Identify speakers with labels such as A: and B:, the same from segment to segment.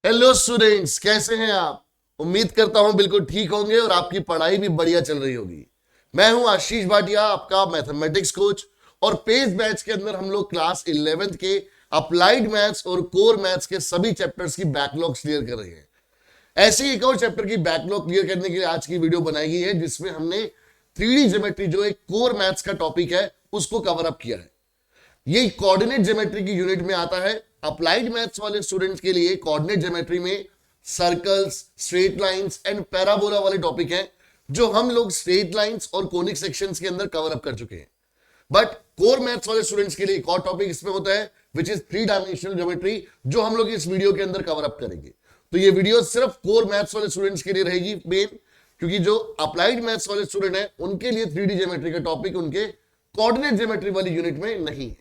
A: Hello students, कैसे हैं आप। उम्मीद करता हूं बिल्कुल ठीक होंगे और आपकी पढ़ाई भी बढ़िया चल रही होगी। मैं हूं आशीष भाटिया, आपका मैथमेटिक्स कोच। और पेज बैच के अंदर हम लोग क्लास 11th के अप्लाइड मैथ्स और कोर मैथ्स के सभी चैप्टर्स की बैकलॉग क्लियर कर रहे हैं। ऐसे ही एक और चैप्टर की बैकलॉग क्लियर करने के लिए आज की वीडियो बनाई गई है, जिसमें हमने 3D ज्योमेट्री जो एक कोर मैथ्स का टॉपिक है उसको कवर अप किया है। ये कोऑर्डिनेट ज्योमेट्री की यूनिट में आता है। अप्लाइड मैथ्स वाले स्टूडेंट्स के लिए कोऑर्डिनेट ज्योमेट्री में circles, straight lines and parabola वाले टॉपिक हैं, जो हम लोग स्ट्रेट लाइंस और कोनिक सेक्शंस के अंदर कवर अप कर चुके हैं। बट कोर मैथ्स वाले स्टूडेंट्स के लिए एक और टॉपिक इसमें होता है, विच इज 3 डायमेंशनल ज्योमेट्री, जो हम लोग इस वीडियो के अंदर कवर अप करेंगे। तो ये वीडियो सिर्फ कोर मैथ्स वाले स्टूडेंट्स के लिए रहेगी मेन, क्योंकि जो अप्लाइड मैथ्स वाले स्टूडेंट हैं उनके लिए 3D ज्योमेट्री का टॉपिक उनके कोऑर्डिनेट ज्योमेट्री वाली यूनिट में नहीं है।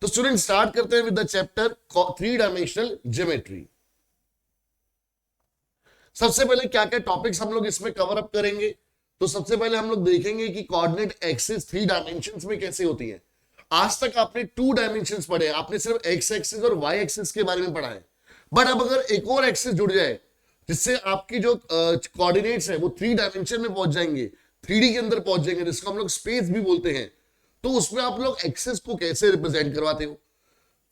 A: तो स्टूडेंट स्टार्ट करते हैं with the chapter 3 dimensional geometry. सबसे पहले क्या क्या टॉपिक्स हम लोग इसमें कवर अप करेंगे। तो सबसे पहले हम लोग देखेंगे कि कोऑर्डिनेट एक्सिस 3 डायमेंशंस में कैसे होती है। आज तक आपने 2 डायमेंशंस पढ़े, आपने सिर्फ एक्स एक्सिस और वाई एक्सिस के बारे में पढ़ा है। बट अब अगर एक और एक्सिस जुड़ जाए, जिससे आपकी जो कोऑर्डिनेट्स है वो 3 डायमेंशन में पहुंच जाएंगे, 3D के अंदर पहुंच जाएंगे, जिसको हम लोग स्पेस भी बोलते हैं, तो उसमें आप लोग एक्सेस को कैसे रिप्रेजेंट करवाते हो,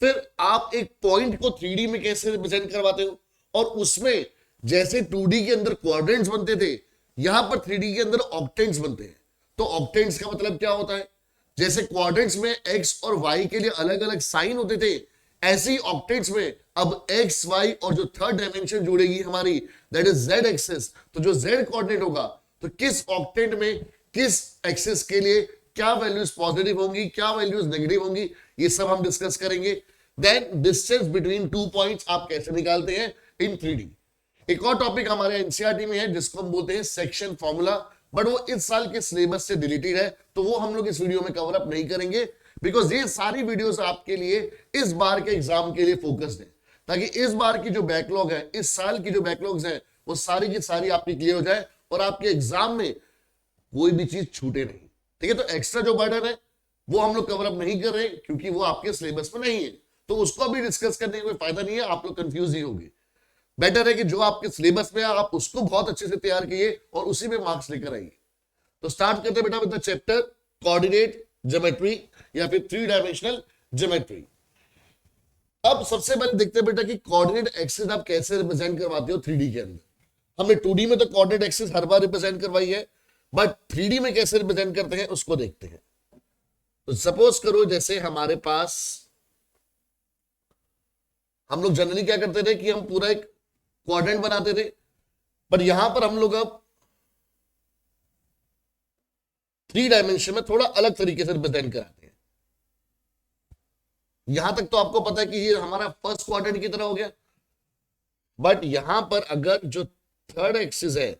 A: फिर आप एक पॉइंट को 3D में कैसे रिप्रेजेंट करवाते हो, और उसमें जैसे 2D के अंदर क्वाड्रेंट्स बनते थे, यहां पर 3D के अंदर ऑक्टेंट्स बनते हैं। तो ऑक्टेंट्स का मतलब क्या होता है, जैसे क्वाड्रेंट्स में एक्स और वाई के लिए अलग अलग साइन होते थे, ऐसे ही ऑक्टेंट्स में अब एक्स वाई और जो थर्ड डायमेंशन जुड़ेगी हमारी, दैट इज जेड एक्सिस। तो जो जेड कोऑर्डिनेट होगा, तो किस ऑक्टेंट में किस एक्सिस के लिए क्या वैल्यूज पॉजिटिव होंगी, क्या वैल्यूज नेगेटिव होंगी, ये सब हम डिस्कस करेंगे। देन डिस्टेंस बिटवीन 2 पॉइंट्स आप कैसे निकालते हैं इन 3D। एक और टॉपिक हमारे एनसीईआरटी में है जिसको हम बोलते हैं सेक्शन फॉर्मूला, बट वो इस साल के सिलेबस से डिलीटेड है, तो वो हम लोग इस वीडियो में कवर अप नहीं करेंगे, बिकॉज ये सारी वीडियोस आपके लिए इस बार के एग्जाम के लिए फोकस्ड है, ताकि इस बार की जो बैकलॉग है, इस साल की जो बैकलॉग्स है, वो सारी की सारी आपकी क्लियर हो जाए और आपके एग्जाम में कोई भी चीज छूटे नहीं। ठीक है, तो एक्स्ट्रा जो बर्डन है वो हम लोग कवर अप नहीं कर रहे, क्योंकि वो आपके सिलेबस में नहीं है, तो उसको भी डिस्कस करने का कोई फायदा नहीं है, आप लोग कंफ्यूज ही होंगे। बेटर है कि जो आपके सिलेबस में है आप उसको बहुत अच्छे से तैयार कीजिए और उसी में मार्क्स लेकर आइए। तो स्टार्ट करते हैं बेटा with the chapter coordinate geometry या फिर 3 डायमेंशनल ज्योमेट्री। अब सबसे पहले देखते हैं बेटा कि कोऑर्डिनेट एक्सिस आप कैसे रिप्रेजेंट करवाते हो 3D के अंदर। हमने 2D में तो कोऑर्डिनेट एक्सिस हर बार रिप्रेजेंट करवाई है, बट 3D में कैसे रिप्रेजेंट करते हैं उसको देखते हैं। तो सपोज करो जैसे हमारे पास, हम लोग जनरली क्या करते थे कि हम पूरा एक क्वाड्रेंट बनाते थे, पर यहां पर हम लोग अब 3 डायमेंशन में थोड़ा अलग तरीके से रिप्रेजेंट कराते हैं। यहां तक तो आपको पता है कि ये हमारा फर्स्ट क्वाड्रेंट की तरह हो गया, बट यहां पर अगर जो थर्ड एक्सिस है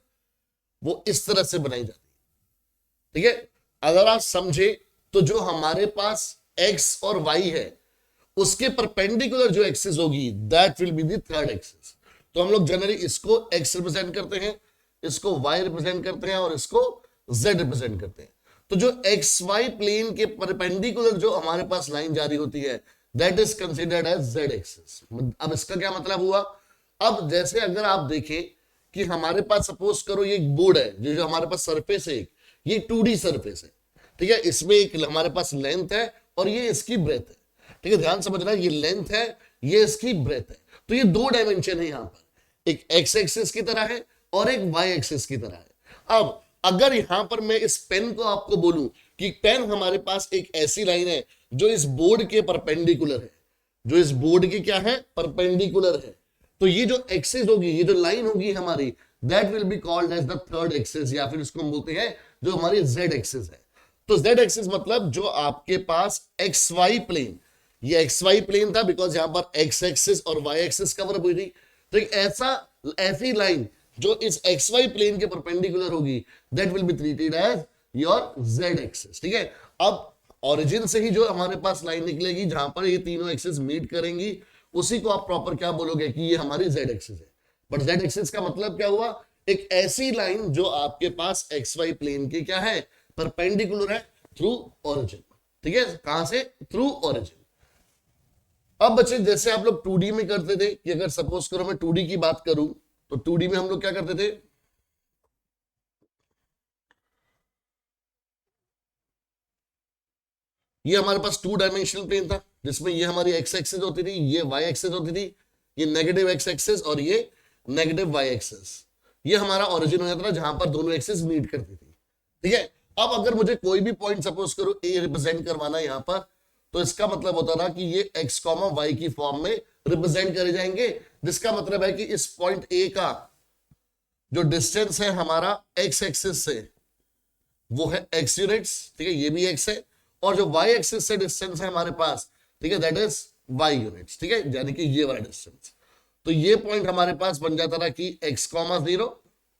A: वो इस तरह से बनाई जाती है। ठीक है, अगर आप समझे तो जो हमारे पास एक्स और वाई है उसके परपेंडिकुलर जो एक्सिस होगी, that will be the third axis. तो हम लोग जनरली इसको एक्स रिप्रेजेंट करते हैं, इसको वाई रिप्रेजेंट करते हैं और इसको जेड रिप्रेजेंट करते हैं। तो जो एक्स वाई प्लेन के परपेंडिकुलर जो हमारे पास लाइन जारी होती है, that is considered as z axis. अब इसका क्या मतलब हुआ, अब जैसे अगर आप देखें कि हमारे पास सपोज करो ये एक बोर्ड है, जो हमारे पास सरफेस है, ये 2D सरफेस है। ठीक है, इसमें एक हमारे पास लेंथ है और ये इसकी ब्रेथ है। ठीक है, ध्यान समझना, ये लेंथ है, ये इसकी ब्रेथ है। तो ये 2 डायमेंशन है, यहां पर एक एक्स एक्सिस की तरह है और एक वाई एक्सिस की तरह है। अब अगर यहां पर मैं इस पेन को आपको बोलूं कि पेन हमारे पास एक ऐसी लाइन है जो इस बोर्ड के परपेंडिकुलर है, जो इस बोर्ड के क्या है, परपेंडिकुलर है, तो ये जो एक्सिस होगी, ये जो लाइन होगी हमारी, that will be called as the third axis, या फिर इसको हम बोलते हैं जो हमारी जेड एक्सिस है। तो जेड एक्सिस मतलब जो आपके पास एक्स वाई प्लेन, ये एक्स वाई प्लेन था बिकॉज यहां पर एक्स एक्सिस और वाई एक्सिस कवर अप हुई थी। तो एक ऐसी लाइन जो इस एक्स वाई प्लेन के परपेंडिकुलर होगी, that will be treated as your z axis. ठीक है, अब ओरिजिन से ही जो हमारे पास लाइन निकलेगी जहां पर ये तीनों एक्सिस मीट करेंगी, उसी को आप प्रॉपर क्या बोलोगे कि ये हमारी जेड एक्सिस है। बट जेड एक्सिस का मतलब क्या हुआ, एक ऐसी लाइन जो आपके पास एक्स वाई प्लेन की क्या है, परपेंडिकुलर है थ्रू ओरिजिन। ठीक है, कहां से, थ्रू ओरिजिन। अब बच्चे जैसे आप लोग 2D में करते थे कि अगर सपोज करो मैं 2D की बात करूं तो 2D में हम लोग क्या करते थे, ये हमारे पास 2 डायमेंशनल प्लेन था जिसमें ये हमारी एक्स एक्सिस होती थी, ये वाई एक्सिस होती थी, ये नेगेटिव एक्स एक्सिस और ये नेगेटिव वाई एक्सिस। ये हमारा ओरिजिन हो जाता था जहां पर दोनों एक्सिस मीट करती थी। ठीक है, अब अगर मुझे कोई भी पॉइंट सपोज करो ए रिप्रेजेंट करवाना यहां पर, तो इसका मतलब होता था कि ये एक्स कॉमा वाई की फॉर्म में रिप्रेजेंट करे जाएंगे, जिसका मतलब है कि इस पॉइंट ए का जो डिस्टेंस है हमारा एक्स एक्सिस से वो है एक्स यूनिट्स। ठीक है, ये भी एक्स है, और जो वाई एक्सिस से डिस्टेंस है हमारे पास, ठीक है, दैट इज वाई यूनिट्स। ठीक है, यानी कि ये वाला डिस्टेंस। तो ये पॉइंट हमारे पास बन जाता था कि एक्स कॉमा 0,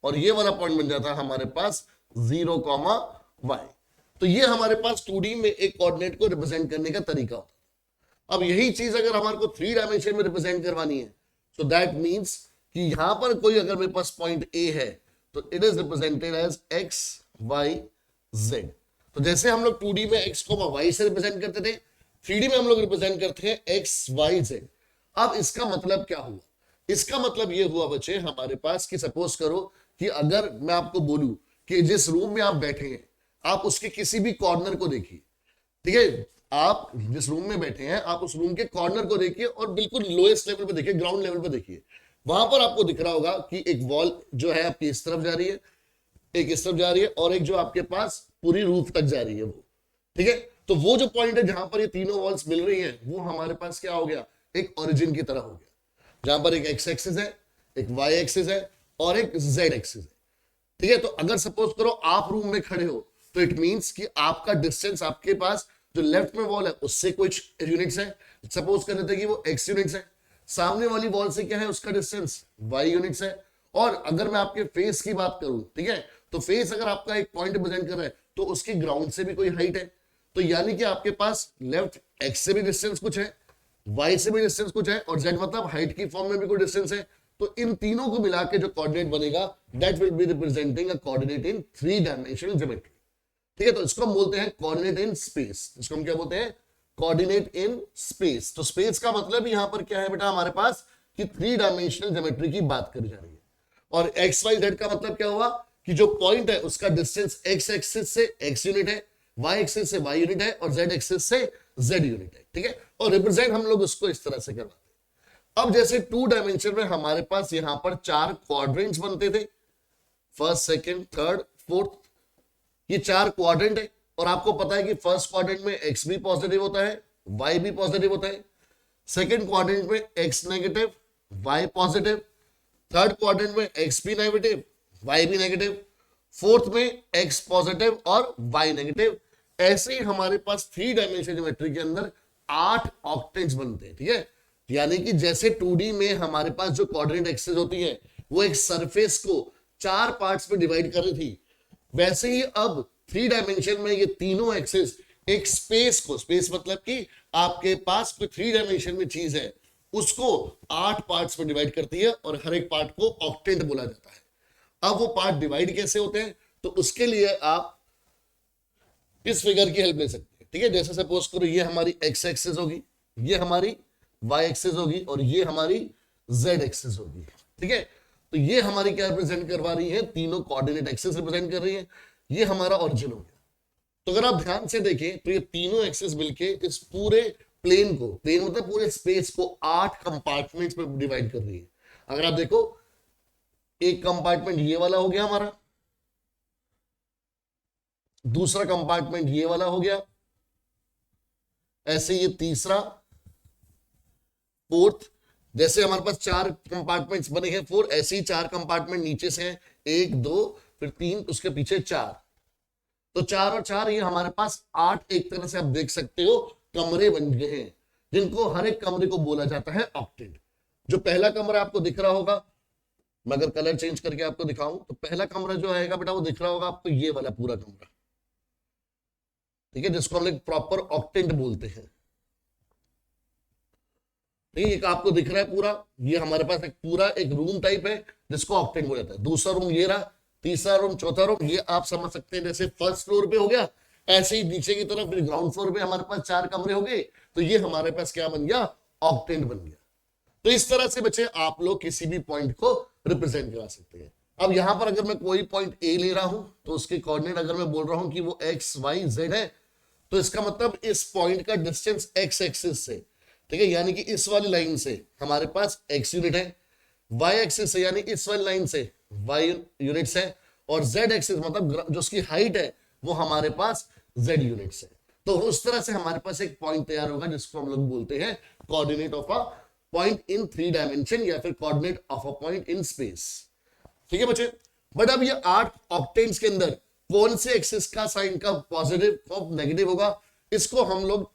A: और ये वाला पॉइंट बन जाता है हमारे पास 0 कॉमा वाई। तो ये हमारे पास 2D में एक कोऑर्डिनेट को रिप्रेजेंट करने का तरीका होता है। अब यही चीज अगर हमारे को 3 डायमेंशन में रिप्रेजेंट करवानी है, तो दैट मींस कि यहां पर कोई अगर मेरे पास पॉइंट ए है तो it is represented as x y z. तो जैसे हम लोग 2D में x को y से रिप्रेजेंट करते थे, 3D में हम लोग रिप्रेजेंट करते हैं x y z। अब इसका मतलब क्या हुआ, इसका मतलब ये हुआ बच्चे हमारे पास कि सपोज करो कि अगर मैं आपको बोलूं कि जिस रूम में आप बैठे हैं आप उसके किसी भी कॉर्नर को देखिए। ठीक है, आप जिस रूम में बैठे हैं आप उस रूम के कॉर्नर को देखिए और बिल्कुल लोएस्ट लेवल पे देखिए, ग्राउंड लेवल पे देखिए। वहां पर आपको दिख रहा होगा कि एक वॉल जो है आपकी इस तरफ जा रही है, एक इस तरफ जा रही है, और एक जो आपके पास पूरी रूफ तक जा रही है वो। ठीक है, तो वो जो पॉइंट है जहां पर ये तीनों वॉल्स मिल रही हैं वो हमारे पास क्या हो गया, एक ओरिजिन की तरह हो गया, जहां पर एक एक्स एक्सिस है, एक वाई एक्सिस है और एक जेड एक्सिस है। ठीक है, तो अगर सपोज करो आप रूम में खड़े हो तो इट मींस कि आपका डिस्टेंस आपके पास जो लेफ्ट में वॉल है उससे कुछ यूनिट्स है, सपोज कर लेते हैं कि वो एक्स यूनिट्स है। सामने वाली वॉल से क्या है, उसका डिस्टेंस वाई यूनिट्स है। और अगर मैं आपके फेस की बात करूं, ठीक है, तो फेस अगर आपका एक पॉइंट प्रेजेंट कर रहा है तो उसकी ग्राउंड से भी कोई हाइट है। तो यानी कि आपके पास लेफ्ट एक्स से भी डिस्टेंस कुछ है, वाई से भी डिस्टेंस कुछ है, और जेड मतलब हाइट की फॉर्म में भी कोई डिस्टेंस है। तो इन तीनों को मिला के जो कोऑर्डिनेट बनेगा that will be representing a coordinate in 3 dimensional geometry. ठीक है, तो इसको हम बोलते हैं कोऑर्डिनेट इन स्पेस। इसको हम क्या बोलते हैं, कोऑर्डिनेट इन स्पेस। तो स्पेस का मतलब यहां पर क्या है बेटा हमारे पास कि 3 डायमेंशनल ज्योमेट्री की बात करी जा रही है। और एक्स वाई जेड का मतलब क्या हुआ कि जो पॉइंट है उसका डिस्टेंस एक्स एक्सिस से एक्स यूनिट है, वाई एक्सिस से वाई यूनिट है, और जेड एक्सिस से जेड यूनिट है। ठीक है, और रिप्रेजेंट हम लोग उसको इस तरह से करवाते हैं। अब जैसे 2 डायमेंशन में हमारे पास यहां पर 4 क्वाड्रेंट्स बनते थे, फर्स्ट सेकंड थर्ड फोर्थ, ये 4 क्वाड्रेंट है। और आपको पता है कि फर्स्ट क्वाड्रेंट में एक्स भी पॉजिटिव होता है, वाई भी पॉजिटिव होता है, सेकंड क्वाड्रेंट में x negative y positive, third quadrant में एक्स भी नेगेटिव वाई भी नेगेटिव, फोर्थ में एक्स पॉजिटिव और वाई नेगेटिव। ऐसे ही हमारे पास 3 डायमेंशन ज्योमेट्री के अंदर 8 ऑक्टेंट्स बनते हैं। ठीक है, यानी कि जैसे 2D में हमारे पास जो क्वाड्रेंट एक्सिस होती है वो एक सरफेस को 4 पार्ट्स में डिवाइड कर रही थी, वैसे ही अब 3 डायमेंशन में ये तीनों एक्सिस एक स्पेस को, स्पेस मतलब कि आपके पास कोई 3 डायमेंशन में चीज है उसको 8 पार्ट्स में डिवाइड करती है, और हर एक पार्ट को ऑक्टेंट बोला जाता है। अब वो पार्ट डिवाइड कैसे होते हैं, तो उसके लिए आप इस फिगर की हेल्प ले सकते हैं। ठीक है, जैसे सपोज करो ये हमारी एक्स एक्सिस होगी, ये हमारी वाई एक्सिस होगी, और ये हमारी जेड एक्सिस होगी। ठीक है, तो ये हमारी क्या रिप्रेजेंट करवा रही है, तीनों कोऑर्डिनेट एक्सिस रिप्रेजेंट कर रही है। ये हमारा ओरिजिन हो गया। तो अगर आप ध्यान से देखें तो ये तीनों एक्सिस मिलके इस पूरे प्लेन को, प्लेन मतलब पूरे स्पेस को 8 कंपार्टमेंट्स में डिवाइड कर रही है। अगर आप देखो एक कंपार्टमेंट ये वाला हो गया हमारा, दूसरा कंपार्टमेंट ये वाला हो गया, ऐसे ये तीसरा, फोर्थ, जैसे हमारे पास 4 कंपार्टमेंट्स बने हैं 4, ऐसे ही 4 कंपार्टमेंट नीचे से हैं, 1 2 फिर 3, उसके पीछे 4। तो 4 और 4 ये हमारे पास 8 एक तरह से आप देख सकते हो कमरे बन गए हैं, जिनको हर एक कमरे को बोला जाता है ऑक्टेंट। जो पहला कमरा आपको दिख रहा होगा, मैं अगर कलर चेंज करके आपको दिखाऊं तो पहला कमरा जो आएगा बेटा वो दिख रहा होगा आपको, ये वाला पूरा कमरा। ठीक है, जिसको हम लोग प्रॉपर ऑक्टेंट बोलते हैं। ठीक है, आपको दिख रहा है पूरा, ये हमारे पास एक पूरा एक रूम टाइप है जिसको ऑक्टेंट बोला जाता है। दूसरा रूम ये रहा, तीसरा रूम, चौथा रूम, ये आप समझ सकते हैं जैसे फर्स्ट फ्लोर पे हो गया, ऐसे ही नीचे की तरफ फिर ग्राउंड फ्लोर पे हमारे पास 4 कमरे हो गए। तो ये हमारे पास क्या बन गया, ऑक्टेंट बन गया। तो इस तरह से बच्चे आप लोग किसी भी पॉइंट को रिप्रेजेंट करा सकते हैं। अब यहां पर अगर मैं कोई पॉइंट ए ले रहा हूं तो उसके कोऑर्डिनेट अगर मैं बोल रहा हूं कि वो एक्स वाई जेड है, तो इसका मतलब इस पॉइंट का डिस्टेंस एक्स एक्सिस से, ठीक है, यानी कि इस वाली लाइन से हमारे पास एक्स यूनिट है, वाई एक्सिस से यानी इस वाली लाइन से वाई यूनिट्स है, और जेड एक्सिस मतलब जो उसकी हाइट है वो हमारे पास जेड यूनिट्स है। तो उस तरह से हमारे पास एक पॉइंट तैयार होगा जिसको हम लोग बोलते हैं coordinate of a point in 3 dimension या फिर coordinate of a point in space. ठीक है बच्चे, बट अब ये 8 ऑक्टेंट्स के अंदर कौन से एक्सिस का साइन का पॉजिटिव कब नेगेटिव होगा, इसको हम लोग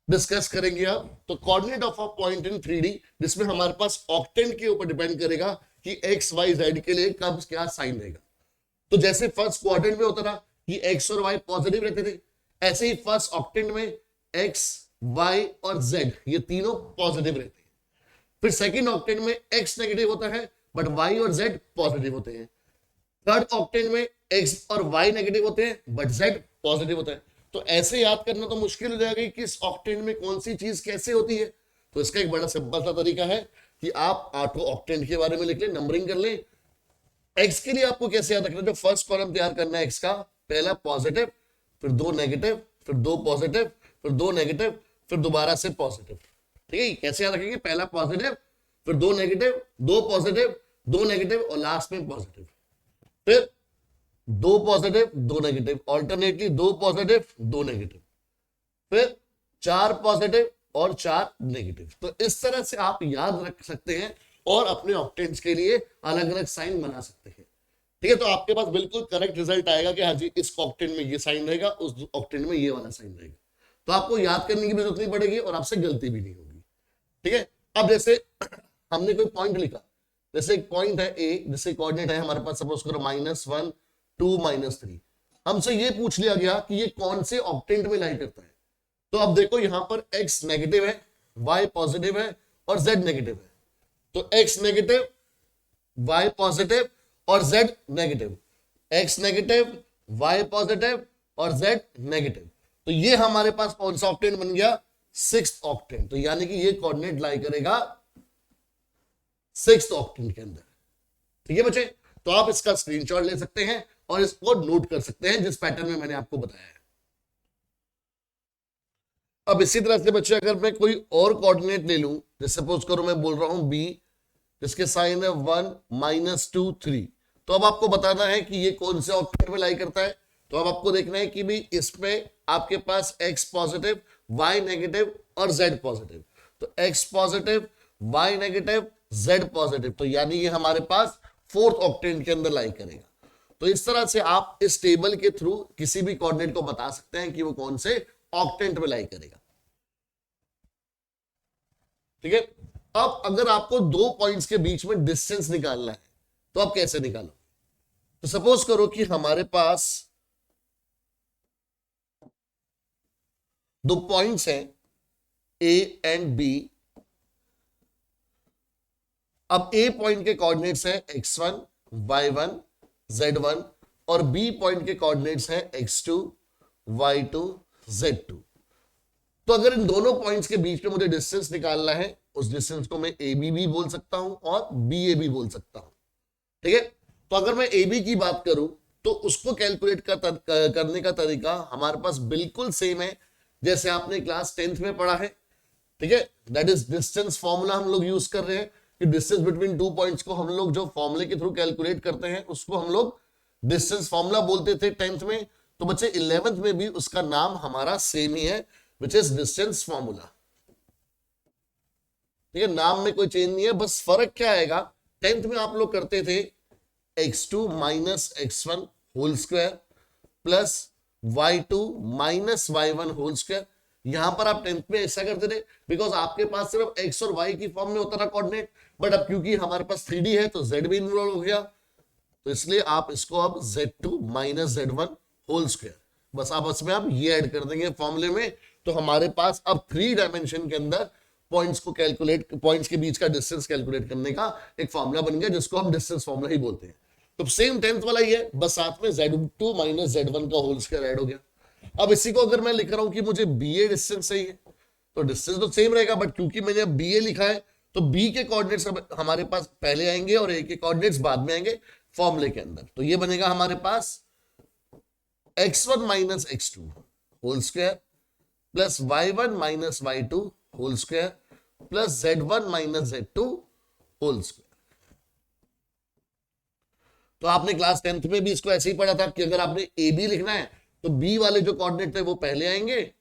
A: डिस्कस करेंगे। अब तो coordinate of a point in 3D जिसमें हमारे पास ऑक्टेंट के ऊपर डिपेंड करेगा कि एक्स वाई जेड के लिए कब क्या साइन रहेगा। तो जैसे फर्स्ट क्वाड्रेंट में होता था कि एक्स और वाई पॉजिटिव रहते थे, ऐसे ही फर्स्ट ऑक्टेंट में एक्स वाई और जेड ये तीनों पॉजिटिव रहते हैं। फिर सेकंड ऑक्टेंट में एक्स नेगेटिव होता है बट वाई और जेड पॉजिटिव होते हैं। थर्ड ऑक्टेंट में एक्स और वाई नेगेटिव होते हैं बट जेड पॉजिटिव होता है। तो ऐसे याद करना तो मुश्किल हो जाएगा कि इस ऑक्टेंट में कौन सी चीज कैसे होती है। तो इसका एक बड़ा सिंपल सा तरीका है कि आप आठों ऑक्टेंट के बारे में लिख लें, नंबरिंग कर लें। एक्स के लिए आपको कैसे याद रखना है, जो फर्स्ट कॉलम तैयार करना है एक्स का, पहला पॉजिटिव, फिर 2 नेगेटिव, फिर 2 पॉजिटिव, फिर 2 नेगेटिव, फिर दोबारा से पॉजिटिव। ठीक है, कैसे याद रखेंगे, पहला पॉजिटिव, फिर 2 नेगेटिव, 2 पॉजिटिव, 2 नेगेटिव और लास्ट में पॉजिटिव, फिर 2 positive 2 negative, alternately 2 positive 2 negative, फिर 4 पॉजिटिव और 4 नेगेटिव। तो इस तरह से आप याद रख सकते हैं और अपने ऑक्टेंट्स के लिए अलग अलग साइन बना सकते हैं। ठीक है, तो आपके पास बिल्कुल करेक्ट रिजल्ट आएगा कि हाँ जी इस ऑक्टेंट में ये साइन रहेगा, उस ऑक्टेंट में ये वाला साइन रहेगा। तो आपको याद करने की भी जरूरत नहीं पड़ेगी और आपसे गलती भी नहीं होगी। ठीक है, अब जैसे हमने कोई पॉइंट लिखा, जैसे एक पॉइंट है ए, जैसे कोऑर्डिनेट है हमारे पास सपोज करो -1 2 -3, हमसे ये पूछ लिया गया कि ये कौन से ऑक्टेंट में लाई करता है। तो अब देखो यहां पर x नेगेटिव है, y पॉजिटिव है और z नेगेटिव है। तो x नेगेटिव, y पॉजिटिव और z negative, x negative, y positive और z नेगेटिव। तो ये हमारे पास कौन सा ऑक्टेंट बन गया, 6th ऑक्टेंट। तो यानी कि ये कोऑर्डिनेट लाई करेगा 6th ऑक्टेंट के अंदर। ठीक है बच्चे, तो आप इसका स्क्रीनशॉट ले सकते हैं और इसको नोट कर सकते हैं जिस पैटर्न में मैंने आपको बताया है। अब इसी तरह से बच्चे अगर मैं कोई और कोऑर्डिनेट ले लूं, जैसे सपोज करो मैं बोल रहा हूं b, जिसके साइन है 1 -2 3, तो अब आपको बताना है कि ये कौन से ऑक्टेंट में लाई करता है। तो अब आपको देखना है कि भी इसमें आपके पास x पॉजिटिव, y नेगेटिव और z पॉजिटिव। तो x positive, y negative, z positive, तो यानी ये हमारे पास 4th ऑक्टेंट के अंदर लाई करेगा। तो इस तरह से आप इस टेबल के थ्रू किसी भी कोऑर्डिनेट को बता सकते हैं कि वो कौन से ऑक्टेंट में लाई करेगा। ठीक है, अब अगर आपको 2 पॉइंट्स के बीच में डिस्टेंस निकालना है तो आप कैसे निकालो। तो सपोज करो कि हमारे पास 2 पॉइंट्स हैं A एंड B। अब A पॉइंट के कोऑर्डिनेट्स हैं x1 y1 z1 और B पॉइंट के कोऑर्डिनेट्स हैं x2 y2 z2। तो अगर इन दोनों पॉइंट्स के बीच में मुझे डिस्टेंस निकालना है, उस डिस्टेंस को मैं AB भी बोल सकता हूं और BA भी बोल सकता हूं। ठीक है, तो अगर मैं AB की बात करूं तो उसको कैलकुलेट करने का तरीका हमारे पास बिल्कुल सेम है जैसे आपने क्लास 10th में पढ़ा है। ठीक है, दैट इज डिस्टेंस फॉर्मूला हम लोग यूज कर रहे हैं कि डिस्टेंस बिटवीन 2 पॉइंट्स को हम लोग जो फॉर्मूले के थ्रू कैलकुलेट करते हैं उसको हम लोग डिस्टेंस फॉर्मूला बोलते थे 10th में। तो बच्चे 11th में भी उसका नाम हमारा सेम ही है, विच इज डिस्टेंस फॉर्मूला। ठीक है, नाम में कोई चेंज नहीं है, बस फर्क क्या आएगा, 10th में आप लोग करते थे x2 - x1 whole square plus y2 - y1 whole square. यहां पर आप 10th में ऐसा करते थे बिकॉज आपके पास सिर्फ x और y की फॉर्म में होता था कोऑर्डिनेट, बट अब क्योंकि हमारे पास 3D है तो z भी इन्वॉल्व हो गया, तो इसलिए आप इसको अब z2 - z1 होल स्क्वायर, बस आपस में आप ये ऐड कर देंगे फॉर्मूले में। तो हमारे पास अब 3 डायमेंशन के अंदर पॉइंट्स को कैलकुलेट, पॉइंट्स के बीच का डिस्टेंस कैलकुलेट करने का एक फॉर्मूला बन गया जिसको हम डिस्टेंस फॉर्मूला ही बोलते हैं। तो सेम 10th वाला ही है, बस साथ में z2 - z1 का होल स्क्वायर ऐड हो गया। अब इसी को अगर मैं लिख रहा हूं कि मुझे BA डिस्टेंस चाहिए, तो डिस्टेंस तो सेम रहेगा, बट क्योंकि मैंने अब बी ए लिखा है तो बी के कोऑर्डिनेट्स हमारे पास पहले आएंगे और ए के कोऑर्डिनेट्स बाद में आएंगे फॉर्मूले के अंदर। तो ये बनेगा हमारे पास x1 minus x2 whole square plus y1 minus y2 whole square plus z1 minus z2 whole square. तो आपने क्लास 10th में भी इसको ऐसे ही पढ़ा था कि अगर आपने ए बी लिखना है तो बी वाले जो कोऑर्डिनेट थे वो पहले आएंगे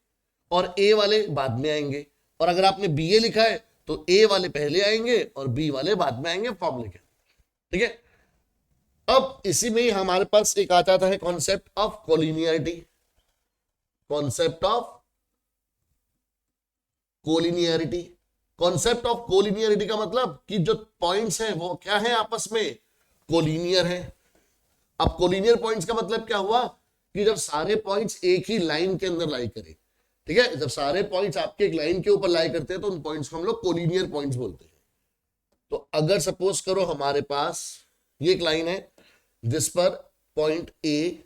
A: और ए वाले बाद में आएंगे, और अगर आपने बी ए लिखा है तो ए वाले पहले आएंगे और बी वाले बाद में आएंगे फॉर्मूले के। ठीक है, अब इसी में ही हमारे पास एक आता है concept of collinearity. Concept of collinearity, concept of collinearity का मतलब कि जो पॉइंट्स हैं वो क्या है, आपस में कोलिनियर है। अब कोलिनियर पॉइंट्स का मतलब क्या हुआ कि जब सारे पॉइंट्स एक ही लाइन के अंदर लाई करें। ठीक है, जब सारे पॉइंट्स आपके एक लाइन के ऊपर लाई करते हैं तो उन पॉइंट्स को हम लोग कोलिनियर पॉइंट्स बोलते हैं। तो अगर सपोज करो हमारे पास ये एक लाइन है जिस पर पॉइंट ए,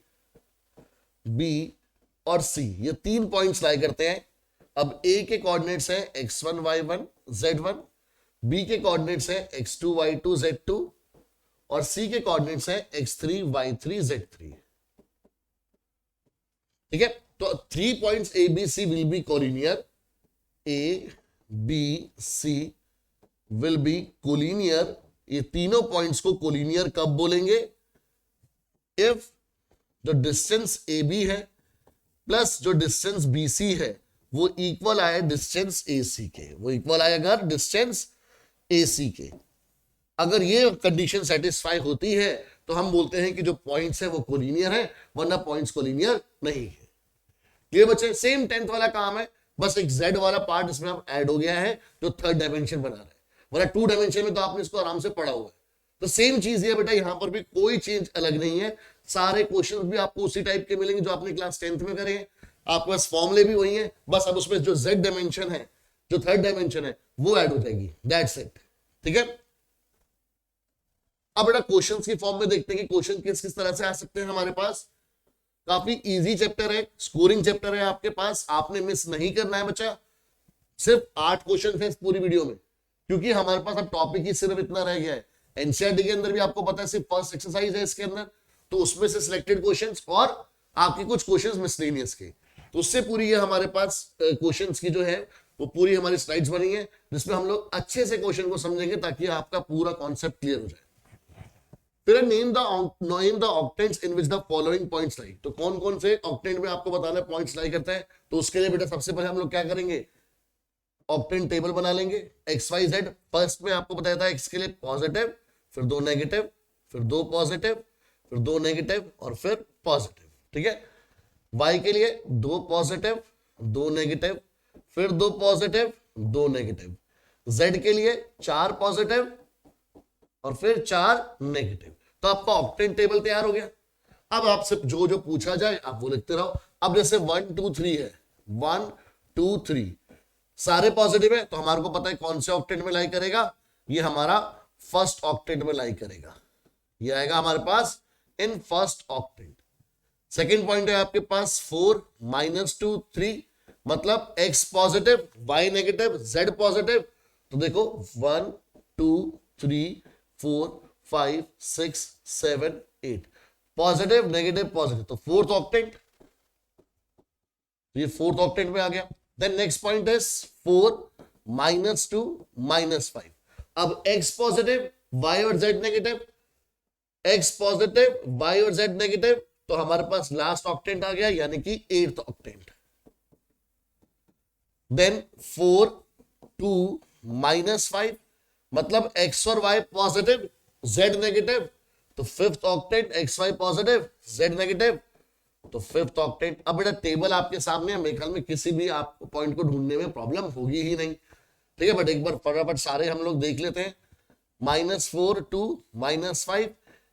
A: बी और सी ये तीन पॉइंट्स लाई करते हैं। अब ए के कोऑर्डिनेट्स है x1 y1 z1, बी के कोऑर्डिनेट्स है x2 y2 z2 और सी के कोऑर्डिनेट्स है x3 y3 z3। ठीक है, तो 3 points A B C will be collinear. A B C will be collinear. ये तीनों पॉइंट्स को कोलिनियर कब बोलेंगे? इफ जो डिस्टेंस ए बी है प्लस जो डिस्टेंस बी सी है वो इक्वल आए डिस्टेंस ए सी के, वो इक्वल आएगा डिस्टेंस ए सी के। अगर ये कंडीशन सेटिस्फाई होती है तो हम बोलते हैं कि जो पॉइंट्स है वो कोलिनियर है, वरना पॉइंट्स कोलिनियर नहीं है। ये बच्चे सेम 10th वाला काम है, बस एक z वाला पार्ट इसमें अब ऐड हो गया है जो थर्ड डायमेंशन बना रहा है, वरना 2 डायमेंशन में तो आपने इसको आराम से पढ़ा हुआ है। तो सेम चीज है बेटा, यहां पर भी कोई चेंज अलग नहीं है। सारे क्वेश्चंस भी आपको उसी टाइप के मिलेंगे जो आपने क्लास 10th में करे हैं। आपके पास फॉर्मूले भी वही है, बस अब उसमें जो z डायमेंशन है, जो थर्ड डायमेंशन है, वो ऐड हो जाएगी। That's it. ठीक है, अब बेटा क्वेश्चंस की फॉर्म में देखते हैं कि क्वेश्चन किस किस तरह से आ सकते हैं हमारे पास। काफी इजी चैप्टर है, स्कोरिंग चैप्टर है आपके पास, आपने मिस नहीं करना है बच्चा। सिर्फ 8 क्वेश्चन है इस पूरी वीडियो में, क्योंकि हमारे पास अब टॉपिक ही सिर्फ इतना रह गया है। एनसीईआरटी के अंदर भी आपको पता है सिर्फ फर्स्ट एक्सरसाइज है इसके अंदर, तो उसमें से सिलेक्टेड क्वेश्चंस और आपके कुछ क्वेश्चंस मिसलेनियस के, तो उससे पूरी ये हमारे पास क्वेश्चंस की जो है वो पूरी हमारी स्लाइड्स बनी है जिसमें हम लोग अच्छे से क्वेश्चन को समझेंगे ताकि आपका पूरा कॉन्सेप्ट क्लियर हो जाए। फिर name the octants in which the following points lie. तो कौन कौन से ऑक्टेंट में आपको बताना है पॉइंट्स लाई करता है, तो उसके लिए बेटा सबसे पहले हम लोग क्या करेंगे, ऑक्टेंट टेबल बना लेंगे। एक्स वाई जेड, फर्स्ट में आपको बताया था एक्स के लिए पॉजिटिव, फिर 2 नेगेटिव, फिर 2 पॉजिटिव, फिर 2 नेगेटिव और फिर पॉजिटिव। ठीक है, वाई के लिए 2 पॉजिटिव, 2 नेगेटिव, फिर 2 पॉजिटिव, 2 नेगेटिव। जेड के लिए 4 पॉजिटिव और फिर 4 नेगेटिव। तो आपका ऑक्टेंट टेबल तैयार हो गया। अब आपसे जो जो पूछा जाए आप वो लिखते रहो। अब जैसे 1 2 3 है, 1 2 3 सारे पॉजिटिव है, तो हमारे को पता है कौन से ऑक्टेंट में लाई करेगा, ये हमारा फर्स्ट ऑक्टेंट में लाई करेगा, ये आएगा हमारे पास in first octant. Second point है आपके पास 4 -2 3, मतलब x positive, y negative, z positive. तो देखो 1 2 3 4 5 6 7 8 पॉजिटिव नेगेटिव पॉजिटिव, तो फोर्थ ऑक्टेंट, ये फोर्थ ऑक्टेंट में आ गया। देन नेक्स्ट पॉइंट है 4 -2 -5। अब x पॉजिटिव, y और z negative, x positive, y और z नेगेटिव, तो हमारे पास लास्ट ऑक्टेंट आ गया यानी कि 8th ऑक्टेंट। देन 4 2 -5, मतलब x और y पॉजिटिव, z नेगेटिव, तो 5th octant xy positive, z negative, तो 5th ऑक्टेंट। अब बेटा टेबल आपके सामने है, मेरे ख्याल में किसी भी आपको पॉइंट को ढूंढने में प्रॉब्लम होगी ही नहीं। ठीक है, बट एक बार फटाफट सारे हम लोग देख लेते हैं। -4 2 -5,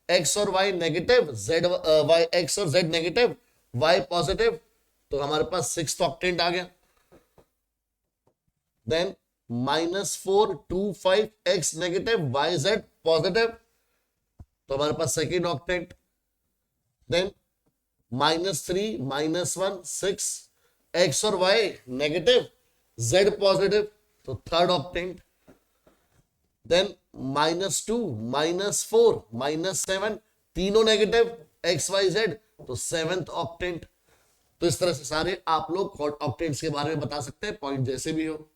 A: x और y नेगेटिव, y x और z नेगेटिव, y पॉजिटिव, तो हमारे पास 6th ऑक्टेंट आ गया। Then -4 2 5, x negative, y z positive, तो हमारे पास सेकेंड ऑक्टेंट। देन -3 -1 6, x और y नेगेटिव, Z पॉजिटिव तो थर्ड ऑक्टेंट, देन -2, -4, -7 तीनों नेगेटिव, XYZ तो सेवेंथ ऑक्टेंट। तो इस तरह से सारे आप लोग ऑक्टेंट्स के बारे में बता सकते हैं, पॉइंट जैसे भी हो।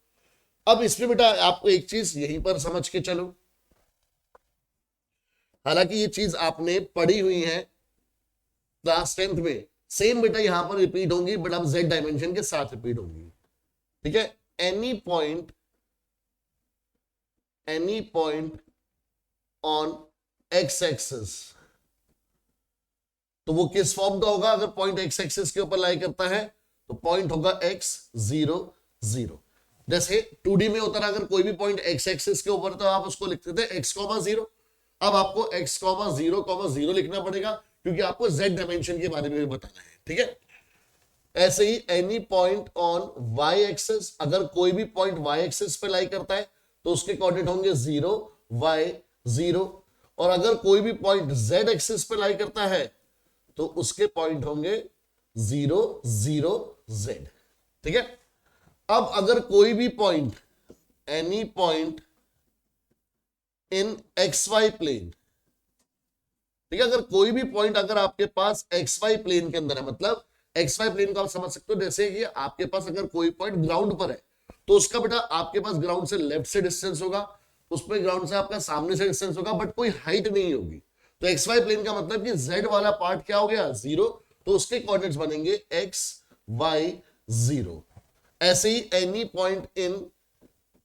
A: अब इसमें बेटा आपको एक चीज यहीं पर समझ के चलो, हालांकि ये चीज आपने पढ़ी हुई है क्लास 10th में, सेम बेटा यहां पर रिपीट होंगी, बट अब Z डायमेंशन के साथ रिपीट होंगी। ठीक है, any point on X axis, तो वो किस फॉर्म का होगा? अगर पॉइंट X एक्सिस के ऊपर लाई करता है तो पॉइंट होगा X 0 0। जैसे 2D में होता है, अगर कोई भी पॉइंट X एक्सिस के ऊपर तो आप उसको लिखते थे X, 0। अब आपको X, 0, 0 लिखना पड़ेगा, क्योंकि आपको Z डायमेंशन के बारे में भी बताना है। ठीक है, ऐसे ही any point on Y axis, अगर कोई भी पॉइंट Y एक्सिस पे लाई करता है तो उसके कोऑर्डिनेट होंगे 0 Y 0, और अगर कोई भी पॉइंट Z एक्सिस पे लाई करता है तो उसके पॉइंट होंगे 0 0 Z। ठीक है, अब अगर कोई भी point, any point in XY plane, ठीक है, अगर कोई भी पॉइंट अगर आपके पास XY प्लेन के अंदर है, मतलब XY प्लेन को आप समझ सकते हो जैसे कि आपके पास अगर कोई पॉइंट ग्राउंड पर है तो उसका बेटा आपके पास ग्राउंड से लेफ्ट से डिस्टेंस होगा, उसमें ग्राउंड से आपका सामने से डिस्टेंस होगा, बट कोई हाइट नहीं होगी। तो XY प्लेन का मतलब कि Z वाला पार्ट क्या हो गया? 0, तो उसके कोऑर्डिनेट्स बनेंगे X Y 0। ऐसे ही any point in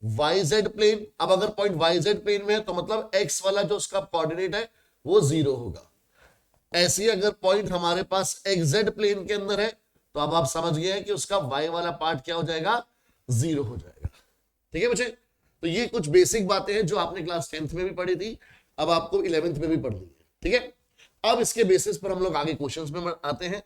A: YZ plane, अब अगर पॉइंट YZ प्लेन में है तो मतलब X वाला जो उसका कोऑर्डिनेट है वो 0 होगा। ऐसे ही अगर पॉइंट हमारे पास XZ प्लेन के अंदर है तो अब आप समझ गए हैं कि उसका Y वाला पार्ट क्या हो जाएगा? 0 हो जाएगा। ठीक है बच्चे, तो ये कुछ बेसिक बातें हैं जो आपने क्लास 10th में भी पढ़ी थी, अब आपको 11th में भी पढ़नी है। ठीक है, अब इसके बेसिस पर हम लोग आगे क्वेश्चंस में आते हैं।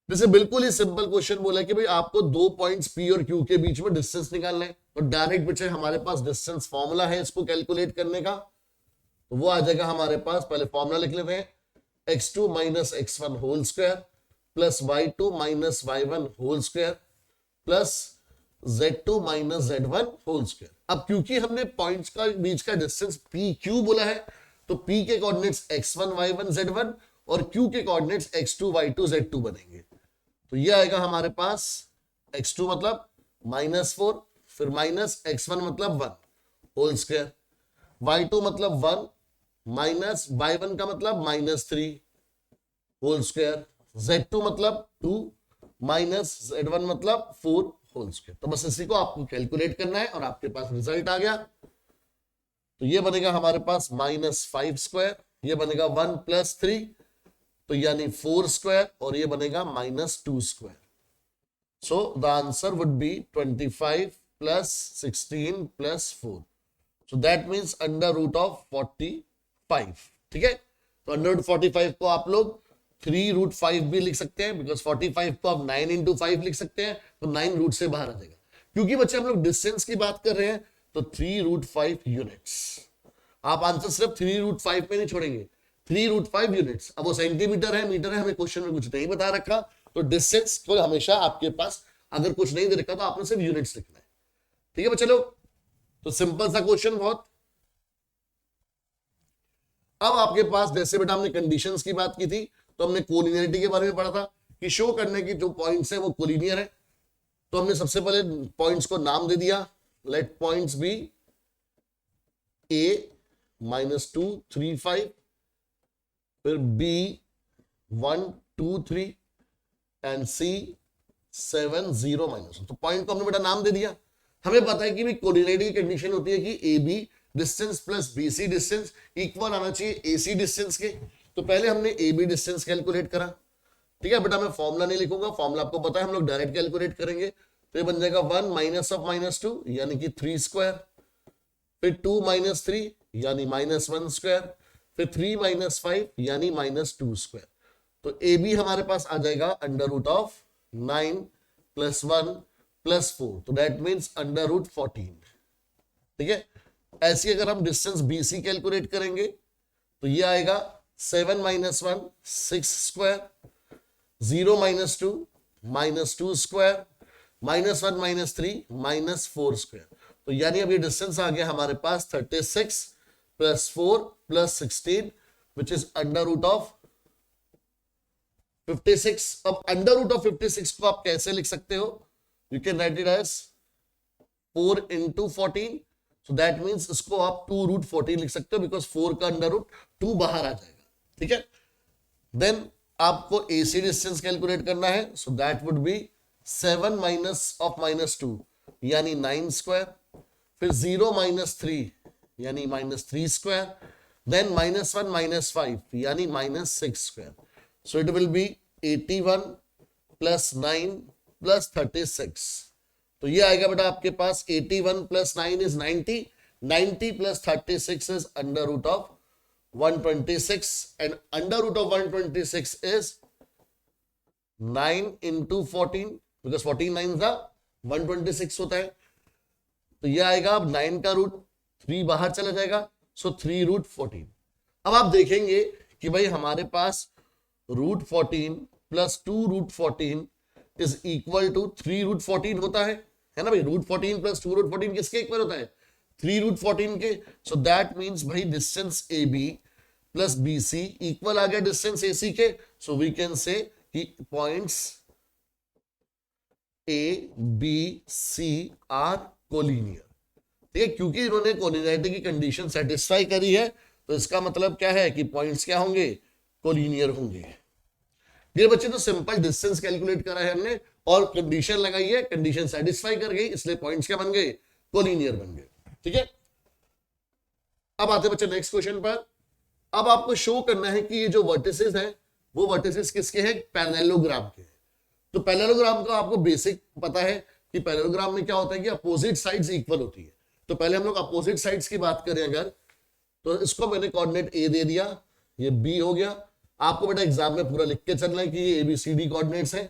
A: जैसे बिल्कुल ही सिंपल क्वेश्चन बोला कि भाई आपको दो पॉइंट्स P और Q के बीच में डिस्टेंस निकालना है, तो डायरेक्ट बच्चे हमारे पास डिस्टेंस फॉर्मूला है इसको कैलकुलेट करने का, तो वो आ जाएगा हमारे पास, पहले फॉर्मूला लिख लेते हैं, x2 minus x1 whole square plus y2 minus y1 whole square plus z2 minus z1 whole square. अब क्योंकि हमने पॉइंट्स का बीच का डिस्टेंस PQ बोला है, तो P के कोऑर्डिनेट्स x1 y1 z1 और Q के कोऑर्डिनेट्स x2 y2 z2 बनेंगे। तो ये आएगा हमारे पास x2 मतलब -4, फिर माइनस x1 मतलब 1 होल स्क्वायर, y2 मतलब 1 माइनस y1 का मतलब -3 होल स्क्वायर, z2 मतलब 2 माइनस z1 मतलब 4 होल स्क्वायर। तो बस इसी को आपको कैलकुलेट करना है और आपके पास रिजल्ट आ गया। तो ये बनेगा हमारे पास -5 स्क्वायर, ये बनेगा 1 + 3 तो यानी 4 स्क्वायर, और ये बनेगा -2 square. So the answer would be 25 + 16 + 4, so that means √45। ठीक है, तो √45 को आप लोग 3√5 भी लिख सकते हैं, बिकॉज 45 को आप 9 × 5 लिख सकते हैं, तो 9 रूट से बाहर आ जाएगा। क्योंकि बच्चे हम लोग डिस्टेंस की बात कर रहे हैं तो 3√5 यूनिट्स, आप आंसर सिर्फ 3√5 में नहीं छोड़ेंगे, 3√5 यूनिट्स। अब वो सेंटीमीटर है, मीटर है, हमें क्वेश्चन में कुछ नहीं बता रखा, तो डिस्टेंस को हमेशा आपके पास अगर कुछ नहीं दे रखा तो आपने सिर्फ यूनिट्स लिखना है। ठीक है बच्चे लोग, तो सिंपल सा क्वेश्चन बहुत। अब आपके पास जैसे बेटा हमने कंडीशंस की बात की थी, तो हमने कोलिनियरिटी के बारे में पढ़ा था कि शो करने की जो पॉइंट्स है वो कोलिनियर है। तो हमने सबसे पहले पॉइंट्स को नाम दे दिया, लेट पॉइंट्स बी A -2 3 5, फिर B 1 2 3 एंड C 7 0 -1। तो पॉइंट को हमने बेटा नाम दे दिया। हमें पता है कि भी कोलिनियरिटी की कंडीशन होती है कि AB distance plus BC distance equal आना चाहिए AC डिस्टेंस के। तो पहले हमने AB डिस्टेंस कैलकुलेट करा। ठीक है बेटा, मैं फॉर्मूला नहीं लिखूंगा, फॉर्मूला आपको पता है, हम लोग डायरेक्ट कैलकुलेट करेंगे। तो ये बन जाएगा 1 - (-2) यानी कि 3 स्क्वायर, फिर 2 - 3 यानी -1 स्क्वायर, फिर 3 - 5 यानी -2 स्क्वायर। तो AB हमारे पास आ जाएगा √9 + 1 + 4, तो दैट मींस √14। ठीक है, ऐसी अगर हम डिस्टेंस BC कैलकुलेट करेंगे तो ये आएगा 7 - 1 6 स्क्वायर, 0 - 2 -2 स्क्वायर, -1 -3 -4 स्क्वायर। तो यानी अब ये डिस्टेंस आ गया हमारे पास 36 + 4 + 16 विच इज √56। अब √56 को आप कैसे लिख सकते हो? You can write it as 4 × 14, so that means इसको आप 2√14 लिख सकते हो, बिकॉज 4 का √2 बाहर आ जाएगा। ठीक है, देन आपको AC डिस्टेंस कैलकुलेट करना है, सो दैट वुड बी 7 -(-2) यानी 9 स्क्वायर, फिर 0 - 3 यानी -3 स्क्वायर, देन -1 - 5 यानी -6 square. So it will be 81 + 9 + 36। तो ये आएगा बेटा आपके पास 81 + 9 is 90, 90 + 36 is √126, and √126 is 9 × 14, because 14 9 का 126 होता है। तो ये आएगा, अब 9 का रूट 3 बाहर चला जाएगा, सो 3√14। अब आप देखेंगे कि भाई हमारे पास √14 + 2√14 इज इक्वल टू 3√14 होता है ना भाई। √14 + 2√14 किसके इक्वल होता है? 3√14 के। सो दैट मीन्स भाई डिस्टेंस AB + BC इक्वल आ गया डिस्टेंस AC के। सो वी कैन से कि पॉइंट्स ABC आर कोलिनियर। ठीक है, क्योंकि इन्होंने कोलिनियरिटी की कंडीशन सेटिस्फाई करी है, तो इसका मतलब क्या है कि पॉइंट्स क्या होंगे? कोलिनियर होंगे। ये बच्चे तो सिंपल डिस्टेंस कैलकुलेट करा है हमने और कंडीशन लगाई है, कंडीशन सेटिस्फाई कर गई, इसलिए पॉइंट्स क्या बन गए? कोलिनियर बन गए। ठीक है, अब आते बच्चे नेक्स्ट क्वेश्चन पर। अब आपको शो करना है कि ये जो वर्टिसेस हैं वो वर्टिसेस किसके हैं? पैरेललोग्राम के हैं। तो पैरेललोग्राम का आपको बेसिक पता है कि पैरेललोग्राम में क्या होता है कि अपोजिट साइड्स इक्वल होती है। तो पहले हम लोग अपोजिट साइड्स की बात करें अगर, तो इसको मैंने कोऑर्डिनेट A दे दिया, ये B हो गया। आपको बेटा एग्जाम में पूरा लिख के चलना है कि ये ABCD कोऑर्डिनेट्स हैं।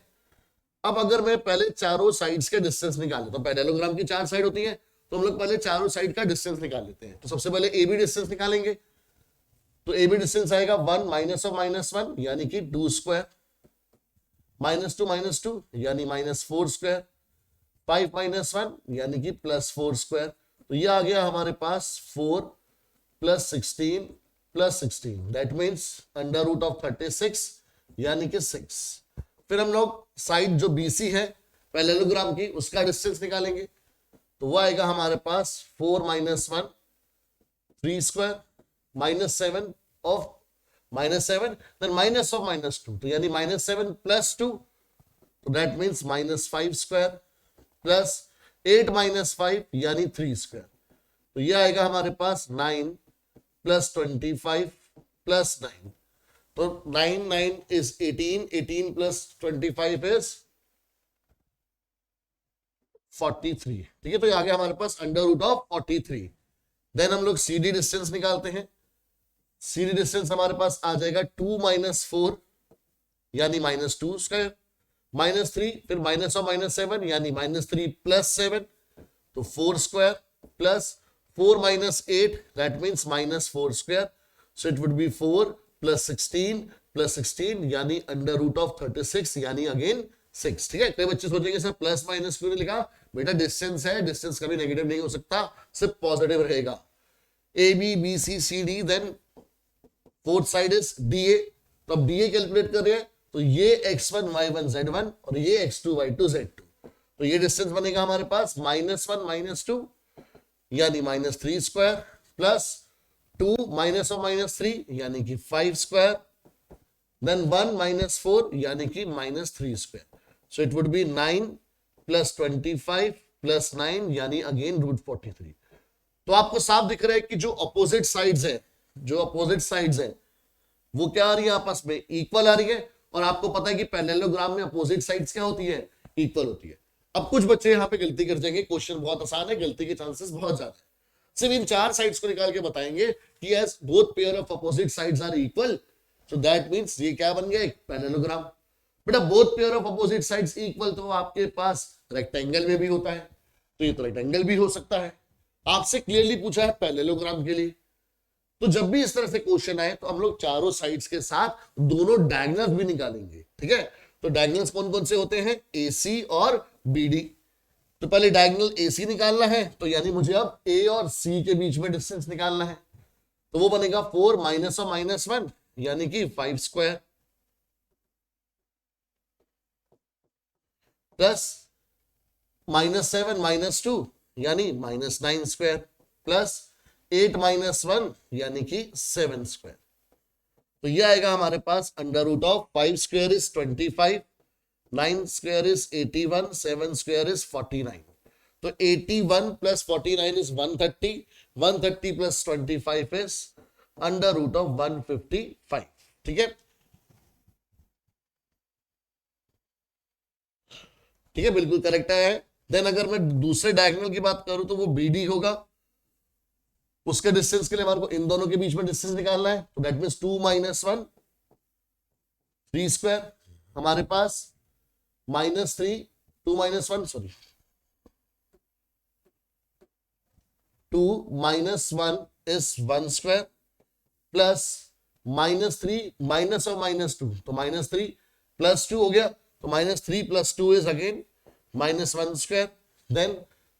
A: अब अगर मैं पहले चारों साइड्स के डिस्टेंस निकाले, तो पैरेललोग्राम की 4 साइड होती है, तो हम लोग पहले चारों साइड का डिस्टेंस निकाल लेते हैं। तो सबसे पहले AB डिस्टेंस निकालेंगे, तो AB डिस्टेंस आएगा 1 -(-1) यानी कि 2 स्क्वायर, -2 - 2 यानी -4 स्क्वायर, 5 - 1 यानी कि +4 स्क्वायर। तो ये आ गया हमारे पास 4 + 16 + 16, दैट मीन्स √36 यानी कि 6। फिर हम लोग साइड जो BC है पैरेललोग्राम की, उसका डिस्टेंस निकालेंगे, तो वो आएगा हमारे पास 4 - 1 3 square, -7 of -7, then minus of -2, तो यानी -7 + 2, तो दैट मीन्स -5 स्क्वायर, प्लस 8 - 5 यानी 3 स्क्वायर। तो ये आएगा हमारे पास 9 + 25 + 9, तो 9 is 18, 18 + 25 is 43। ठीक है, तो ये आ गया हमारे पास √43। देन हम लोग CD डिस्टेंस निकालते हैं। CD डिस्टेंस हमारे पास आ जाएगा 2 - 4 यानी -2 स्क्वायर, -3, फिर -7 यानी -3 + 7, तो 4 square, plus 4 - 8 that means -4 square. So it would be 4 + 16 + 16 यानी √36 यानी अगेन 6। ठीक है, कई बच्चे सोचेंगे सर प्लस माइनस क्यों नहीं लिखा? बेटा डिस्टेंस है, डिस्टेंस कभी नेगेटिव नहीं हो सकता, सिर्फ पॉजिटिव रहेगा। AB BC CD, then fourth side is DA। तो अब DA कैलकुलेट कर रहे हैं, तो ये x1 y1 z1 और ये x2 y2 z2, तो ये डिस्टेंस बनेगा हमारे पास -1 - 2 यानी -3 स्क्वायर, प्लस 2 -3 यानी कि 5 स्क्वायर, देन 1 - 4 यानी कि -3 square. So it would be 9 + 25 + 9 यानी अगेन √43। तो आपको साफ दिख रहा है कि जो अपोजिट साइड्स है, जो अपोजिट साइड्स है वो क्या आ रही है? आपस में इक्वल आ रही है। और आपको पता है कि पैरेललोग्राम में अपोजिट साइड्स क्या होती है? इक्वल होती है। अब कुछ बच्चे यहाँ पे गलती कर जाएंगे, क्वेश्चन बहुत आसान है, गलती के चांसेस बहुत ज्यादा है। सिर्फ इन 4 साइड्स को निकाल के बताएंगे कि as both pair of opposite sides are equal, so that means ये क्या बन गया? एक पैरेललोग्राम। बेटा both pair of opposite sides equal, तो आपके पास रेक्टेंगल में भी होता है, तो ये तो रेक्टेंगल भी हो सकता है। आपसे क्लियरली पूछा है पैरेललोग्राम के लिए, तो जब भी इस तरह से क्वेश्चन आए तो हम लोग चारों साइड्स के साथ दोनों डायगोनल्स भी निकालेंगे। ठीक है, तो डायगोनल्स कौन कौन से होते हैं? AC और BD। तो पहले डायगोनल AC निकालना है, तो यानी मुझे अब A और C के बीच में डिस्टेंस निकालना है, तो वो बनेगा 4 माइनस और -1 यानी कि 5 स्क्वायर प्लस -7 -2 यानी -9 स्क्वायर प्लस 8 -1 यानी कि 7 स्क्वायर। तो ये आएगा हमारे पास under root of 5 square is 25, 9 square is 81, 7 square is 49। तो 81 plus 49 is 130, 130 plus 25 is under root of 155। ठीक है, ठीक है, बिल्कुल करेक्ट है। देन अगर मैं दूसरे डायगोनल की बात करूं तो वो BD होगा, उसके डिस्टेंस के लिए हमारे को इन दोनों के बीच में डिस्टेंस निकालना है, तो दैट मींस 2 -1 3 स्क्वायर हमारे पास -3 2 -1 sorry 2 -1 is 1 square plus -3 minus और -2 तो -3 प्लस 2 हो गया, तो -3 plus 2 is again -1 square, then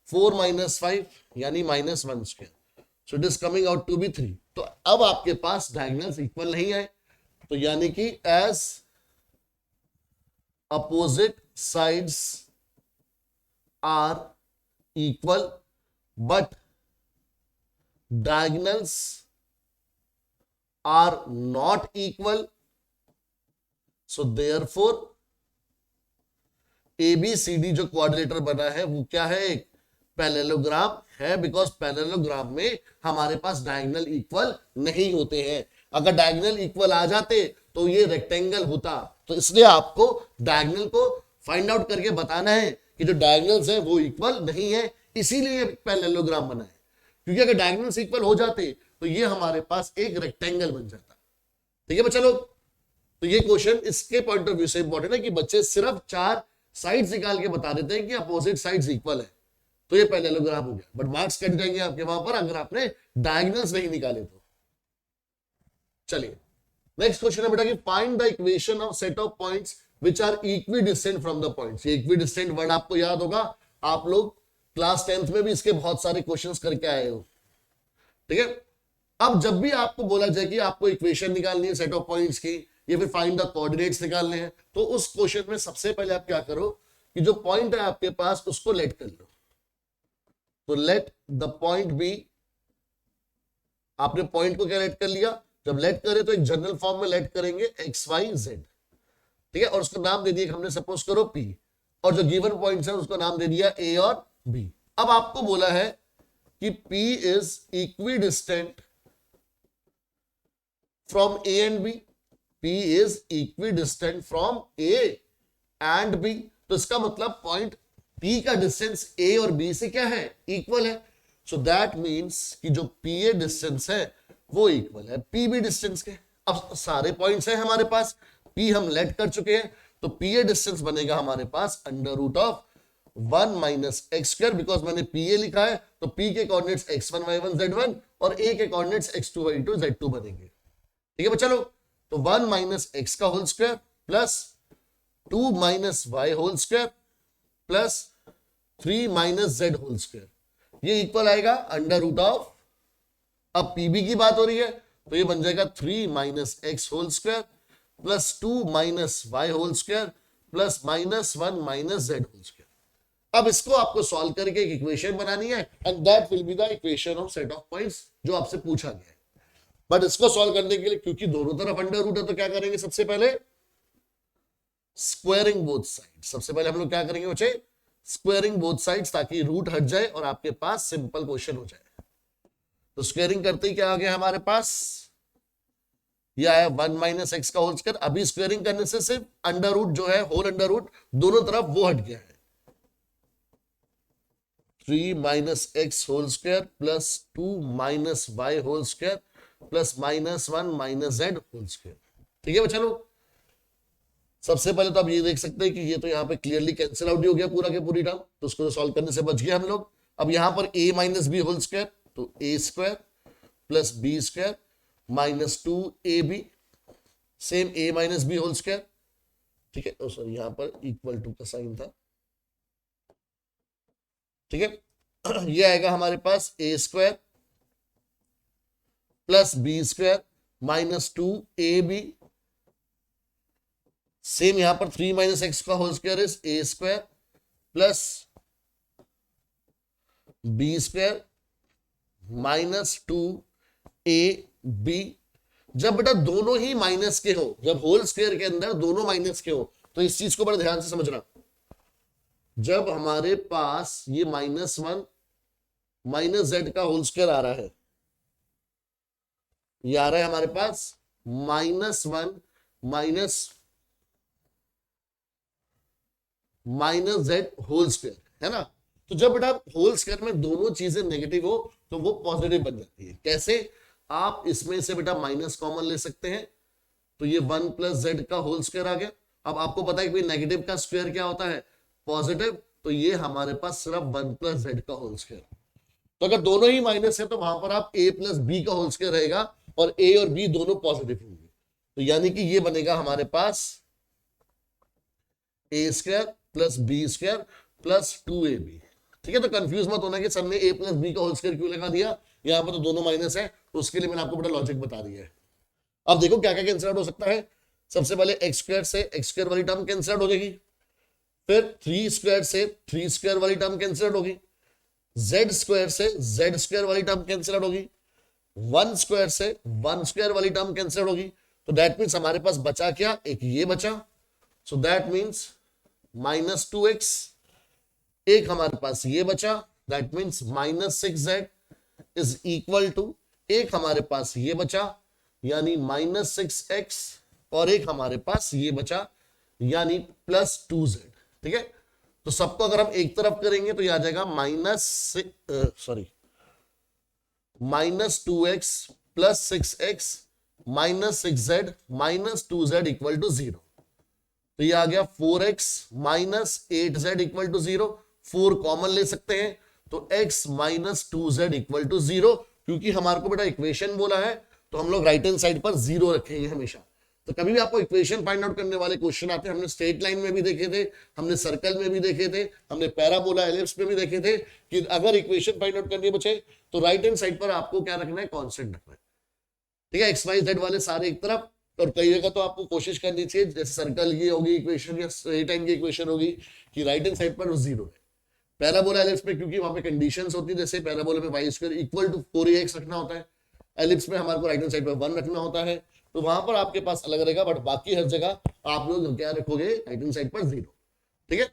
A: 4 -5 यानी -1 square, so it is coming out to be 3। तो अब आपके पास डायगोनल्स इक्वल नहीं है, तो यानी कि as opposite sides are equal but diagonals are not equal, so therefore ABCD जो क्वाड्रिलेटर बना है वो क्या है, एक पैरेललोग्राम है, बिकॉज पैरेललोग्राम में हमारे पास डायगोनल इक्वल नहीं होते हैं। अगर डायगोनल इक्वल आ जाते तो ये रेक्टेंगल होता, तो इसलिए आपको डायगोनल को फाइंड आउट करके बताना है कि जो डायगोनल्स है वो इक्वल नहीं है, इसीलिए पैरेललोग्राम बना है। क्योंकि अगर डायगोनल्स इक्वल हो जाते तो ये हमारे पास एक रेक्टेंगल बन जाता। ठीक है बच्चा लोग, तो ये क्वेश्चन इसके पॉइंट ऑफ व्यू से इंपॉर्टेंट है कि बच्चे सिर्फ 4 साइड्स निकाल के बता देते हैं कि अपोजिट साइड्स इक्वल है, तो ये पैरेललोग्राम हो गया, बट मार्क्स कट जाएंगे आपके वहां पर अगर आपने डायगोनल्स नहीं निकाले तो। चलिए नेक्स्ट क्वेश्चन है बेटा कि find the equation of set of points which are equidistant from the points. ये इक्विडिस्टेंट वर्ड आपको याद होगा, आप लोग क्लास 10th में भी इसके बहुत सारे क्वेश्चंस करके आए हो। ठीक है, अब जब भी आपको बोला जाए कि आपको इक्वेशन निकालनी है सेट ऑफ पॉइंट्स की या फिर फाइंड द कोऑर्डिनेट्स निकालने हैं, तो उस क्वेश्चन में सबसे पहले आप क्या करो कि जो पॉइंट है आपके पास उसको लेट कर लो। तो लेट द पॉइंट बी, आपने पॉइंट को क्या लेट कर लिया, जब लेट करे तो एक जनरल फॉर्म में लेट करेंगे XYZ। ठीक है, और उसका नाम दे दिया हमने सपोज करो P, और जो गिवन पॉइंट्स है उसका नाम दे दिया A और B। अब आपको बोला है कि P is equidistant from A and B, P is equidistant from A and B, तो इसका मतलब पॉइंट P का डिस्टेंस A और B से क्या है, इक्वल है। सो दैट मींस कि जो PA डिस्टेंस है वो इक्वल है PB डिस्टेंस के। अब सारे पॉइंट्स हैं हमारे पास, P हम लेट कर चुके हैं, तो PA डिस्टेंस बनेगा हमारे पास under root of 1 minus x square, because मैंने PA लिखा है, तो P के कोऑर्डिनेट्स x1 y1 z1 और A के कोऑर्डिनेट्स x2 y2 z2 बनेंगे। ठीक है बच्चा लोग, तो 1 माइनस एक्स का whole square plus 2 minus y whole square plus 3 minus z whole square, ये इक्वल आएगा अंडर रूट ऑफ, अब PB की बात हो रही है तो ये बन जाएगा 3 minus x whole square plus 2 minus y whole square plus -1 minus z whole square. अब इसको आपको सॉल्व करके एक इक्वेशन बनानी है, and that will be the equation of set of points जो आपसे पूछा गया है। बट इसको सॉल्व करने के लिए क्योंकि दोनों तरफ अंडर रूट है, तो क्या करेंगे, सबसे पहले स्क्वायरिंग बोथ साइड्स। सबसे पहले हम लोग क्या करेंगे बच्चे, स्क्वायरिंग बोथ साइड्स, ताकि रूट हट जाए और आपके पास सिंपल क्वेश्चन हो जाए। तो स्क्वायरिंग करते ही क्या आ गया हमारे पास, ये आया 1 माइनस एक्स का होल स्क्वायर। अभी स्क्वायरिंग करने से सिर्फ अंडर रूट जो है, होल अंडर रूट दोनों तरफ वो हट गया है, 3 minus x whole square plus 2 minus y whole square plus -1 minus z whole square. ठीक है बच्चा लोग, सबसे पहले तो आप ये देख सकते हैं कि ये तो यहाँ पे क्लियरली कैंसिल आउट हो गया पूरा के पूरी टर्म, तो उसको सॉल्व करने से बच गए हम लोग। अब यहाँ पर a minus b whole square, तो a square plus B square minus 2ab, same a minus b whole square. ठीक है, सॉरी यहाँ पर इक्वल टू का साइन था, ठीक है। ये आएगा हमारे पास a square plus B square minus 2ab, same यहां पर 3 माइनस एक्स का whole square is a square plus B square minus 2ab। जब बेटा दोनों ही माइनस के हो, जब होल स्क्वायर के अंदर दोनों माइनस के हो, तो इस चीज को बड़ा ध्यान से समझना। जब हमारे पास ये -1 माइनस जेड का होल स्क्वायर आ रहा है, ये आ रहा है हमारे पास -1 माइनस जेड होल स्क्वायर, है ना। तो जब बेटा होल स्क्वायर में दोनों चीजें नेगेटिव हो तो वो पॉजिटिव बन जाती है। कैसे? आप इसमें से बेटा माइनस कॉमन ले सकते हैं, तो ये 1 प्लस जेड का होल स्क्वायर आ गया। अब आपको पता है कि नेगेटिव का स्क्वायर क्या होता है? पॉजिटिव। तो ये हमारे पास सिर्फ 1 प्लस जेड का होल स्क्वायर। तो अगर दोनों ही माइनस है तो वहां पर आप a प्लस बी का होल स्क्वायर रहेगा और a और b दोनों पॉजिटिव होंगे। तो यानी कि ये बनेगा हमारे पास a square plus B square plus 2ab। ठीक है, तो कंफ्यूज मत होना कि सर ने a प्लस बी का होल स्क्वायर क्यों लगा दिया, यहाँ पर तो दोनों माइनस है। तो उसके लिए मैंने आपको बड़ा लॉजिक बता दिया है। अब देखो क्या क्या कैंसिल आउट हो सकता है। सबसे पहले एक्स स्क्वायर से एक्स स्क्वायर वाली टर्म कैंसिल आउट हो जाएगी, फिर 3 स्क्वायर से 3 स्क्वायर वाली टर्म कैंसिल आउट होगी, जेड स्क्वायर से जेड स्क्वायर वाली टर्म कैंसिल आउट होगी, 1 स्क्वायर से 1 स्क्वायर वाली टर्म कैंसिल आउट होगी। तो दैट मीन्स हमारे पास बचा क्या? एक ये बचा। So that means -2x। एक हमारे पास ये बचा, that means -6z is equal to, एक हमारे पास ये बचा यानी -6x, और एक हमारे पास ये बचा यानी +2z। ठीक है, तो सबको अगर हम एक तरफ करेंगे तो यह आ जाएगा -2x plus 6x minus 6z minus 2z equal to 0। तो ये आ गया 4x minus 8z equal to 0। 4 common ले सकते हैं तो x minus 2z equal to 0। क्योंकि हमारे को बेटा इक्वेशन बोला है तो हम लोग राइट हैंड साइड पर 0 रखेंगे हमेशा। तो कभी भी आपको इक्वेशन फाइंड आउट करने वाले क्वेश्चन आते हैं, हमने स्ट्रेट लाइन में भी देखे थे, हमने सर्कल में भी देखे थे, हमने पैराबोला एलिप्स में भी देखे थे कि अगर इक्वेशन फाइंड आउट करनी है बच्चे तो राइट हैंड साइड पर आपको क्या रखना है? कांस्टेंट रखना है। ठीक है, एक्स वाई जेड वाले सारे एक तरफ, और कई जगह तो आपको कोशिश करनी चाहिए जैसे सर्कल की होगी इक्वेशन या स्ट्रेट लाइन की इक्वेशन होगी कि राइट हैंड साइड पर 0 है। पैराबोला एलिप्स में क्योंकि वहां पे कंडीशंस होती है, जैसे पैराबोला में Y square equal to 4ax रखना होता है, एलिप्स में हमारे को राइट हैंड साइड पर 1 रखना होता है, तो वहां पर आपके पास अलग रहेगा। बट बाकी हर जगह आप लोग क्या रखोगे? राइट हैंड साइड पर 0। ठीक है,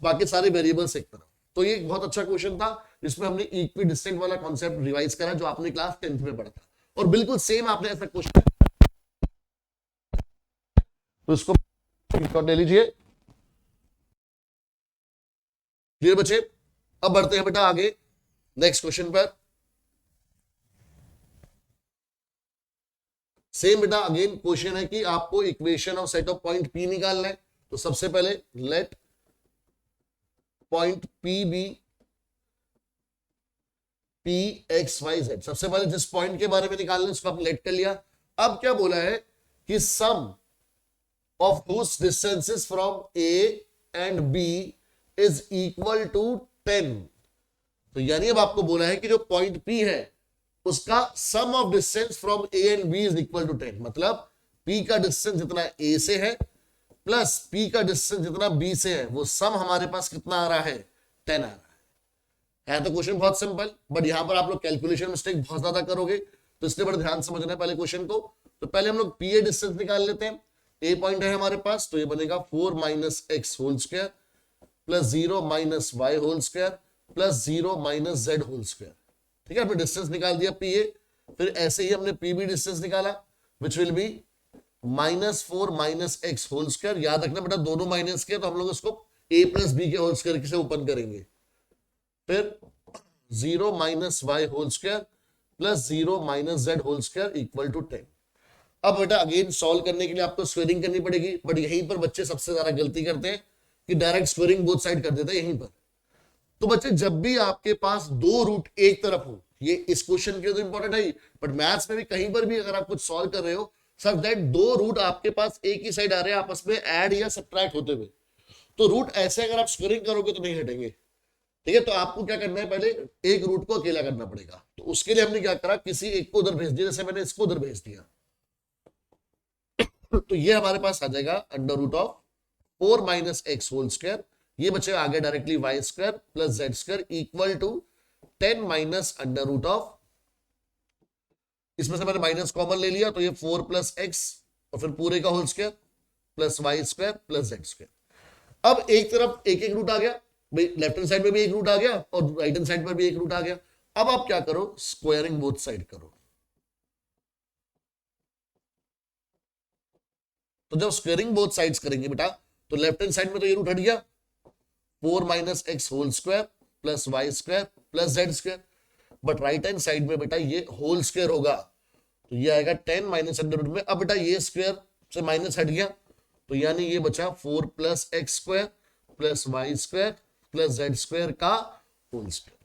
A: बाकी सारे वेरिएबल्स एक तरफ। तो ये एक बहुत अच्छा क्वेश्चन था जिसमें हमने इक्वी डिस्टेंट वाला कॉन्सेप्ट रिवाइज करा जो आपने क्लास 10th में पढ़ा था, और बिल्कुल सेम आपने ऐसा क्वेश्चन, तो इसको ले लीजिए। क्लियर बच्चे? अब बढ़ते हैं बेटा आगे नेक्स्ट क्वेश्चन पर। सेम बेटा अगेन क्वेश्चन है कि आपको equation of set of point P निकालना है। तो सबसे पहले let point P be P x y z. सबसे पहले जिस पॉइंट के बारे में निकालना है उसको आपने लेट कर लिया। अब क्या बोला है कि sum of whose distances from A and B is equal to 10। तो यानी अब आपको बोला है कि जो पॉइंट पी है उसका sum of distance from A and B is equal to 10। मतलब पी का डिस्टेंस जितना ए से है प्लस पी का डिस्टेंस जितना बी से है, वो सम हमारे पास कितना आ रहा है? 10 आ रहा है। तो क्वेश्चन बहुत सिंपल, बट यहां पर आप लोग कैलकुलेशन मिस्टेक बहुत ज्यादा करोगे, तो इसलिए बड़ा ध्यान समझना है पहले क्वेश्चन को। तो पहले हम लोग पी ए डिस्टेंस निकाल लेते हैं। ए पॉइंट है हमारे पास, तो ये बनेगा 4 minus x whole square plus 0 minus y whole square plus 0 minus z whole square. ठीक है, हमने डिस्टेंस निकाल दिया पी ए। फिर ऐसे ही हमने पी बी डिस्टेंस निकाला which will be -4 minus x whole square. याद रखना बेटा दोनों माइनस के, तो हम लोग इसको a प्लस बी के होल स्क्वायर से ओपन करेंगे। फिर 0 minus y whole square plus 0 minus z whole square equal to 10। अब बेटा अगेन सॉल्व करने के लिए आपको स्क्वायरिंग करनी पड़ेगी, बट यहीं पर बच्चे सबसे ज्यादा गलती करते हैं कि डायरेक्ट स्क्वायरिंग बोथ साइड कर देते हैं यहीं पर। तो बच्चे जब भी आपके पास दो रूट एक तरफ हो, ये इस क्वेश्चन के लिए तो इंपॉर्टेंट है, बट मैथ्स में भी कहीं पर भी अगर आप कुछ सॉल्व कर रहे हो सच दैट दो रूट आपके पास एक ही साइड आ रहे हैं आपस में ऐड या सब्ट्रैक्ट होते हुए, तो रूट ऐसे अगर आप स्क्वायरिंग करोगे तो नहीं हटेंगे। ठीक है, तो आपको क्या करना है, पहले एक रूट को अकेला करना पड़ेगा। तो उसके लिए हमने क्या करा, किसी एक को उधर भेज दिया, जैसे मैंने इसको उधर भेज दिया। तो ये हमारे पास आ जाएगा under root of 4 minus x whole square, ये बचेगा आगे directly y square plus z square equal to 10 minus under root of, इसमें से मैंने माइनस कॉमन ले लिया, तो ये 4 प्लस एक्स और फिर पूरे का whole square plus Y square plus z square. अब एक तरफ एक एक रूट आ गया, भाई लेफ्ट हैंड साइड में भी एक रूट आ गया और राइट हैंड साइड पर भी एक रूट आ गया। अब आप क्या करो, स्क्वायरिंग बोथ साइड करो। तो जब स्क्वायरिंग बोथ साइड्स करेंगे बेटा, तो लेफ्ट हैंड साइड में तो ये रूट हट गया, 4 minus x whole square plus Y square plus z square, but right hand side में बेटा ये होल स्क्वायर होगा, तो ये आएगा 10 माइनस अंडर रूट में। अब बेटा ये स्क्वायर से माइनस हट गया, तो यानी ये बचा 4 plus x square plus Y square plus z square का होल स्क्वायर।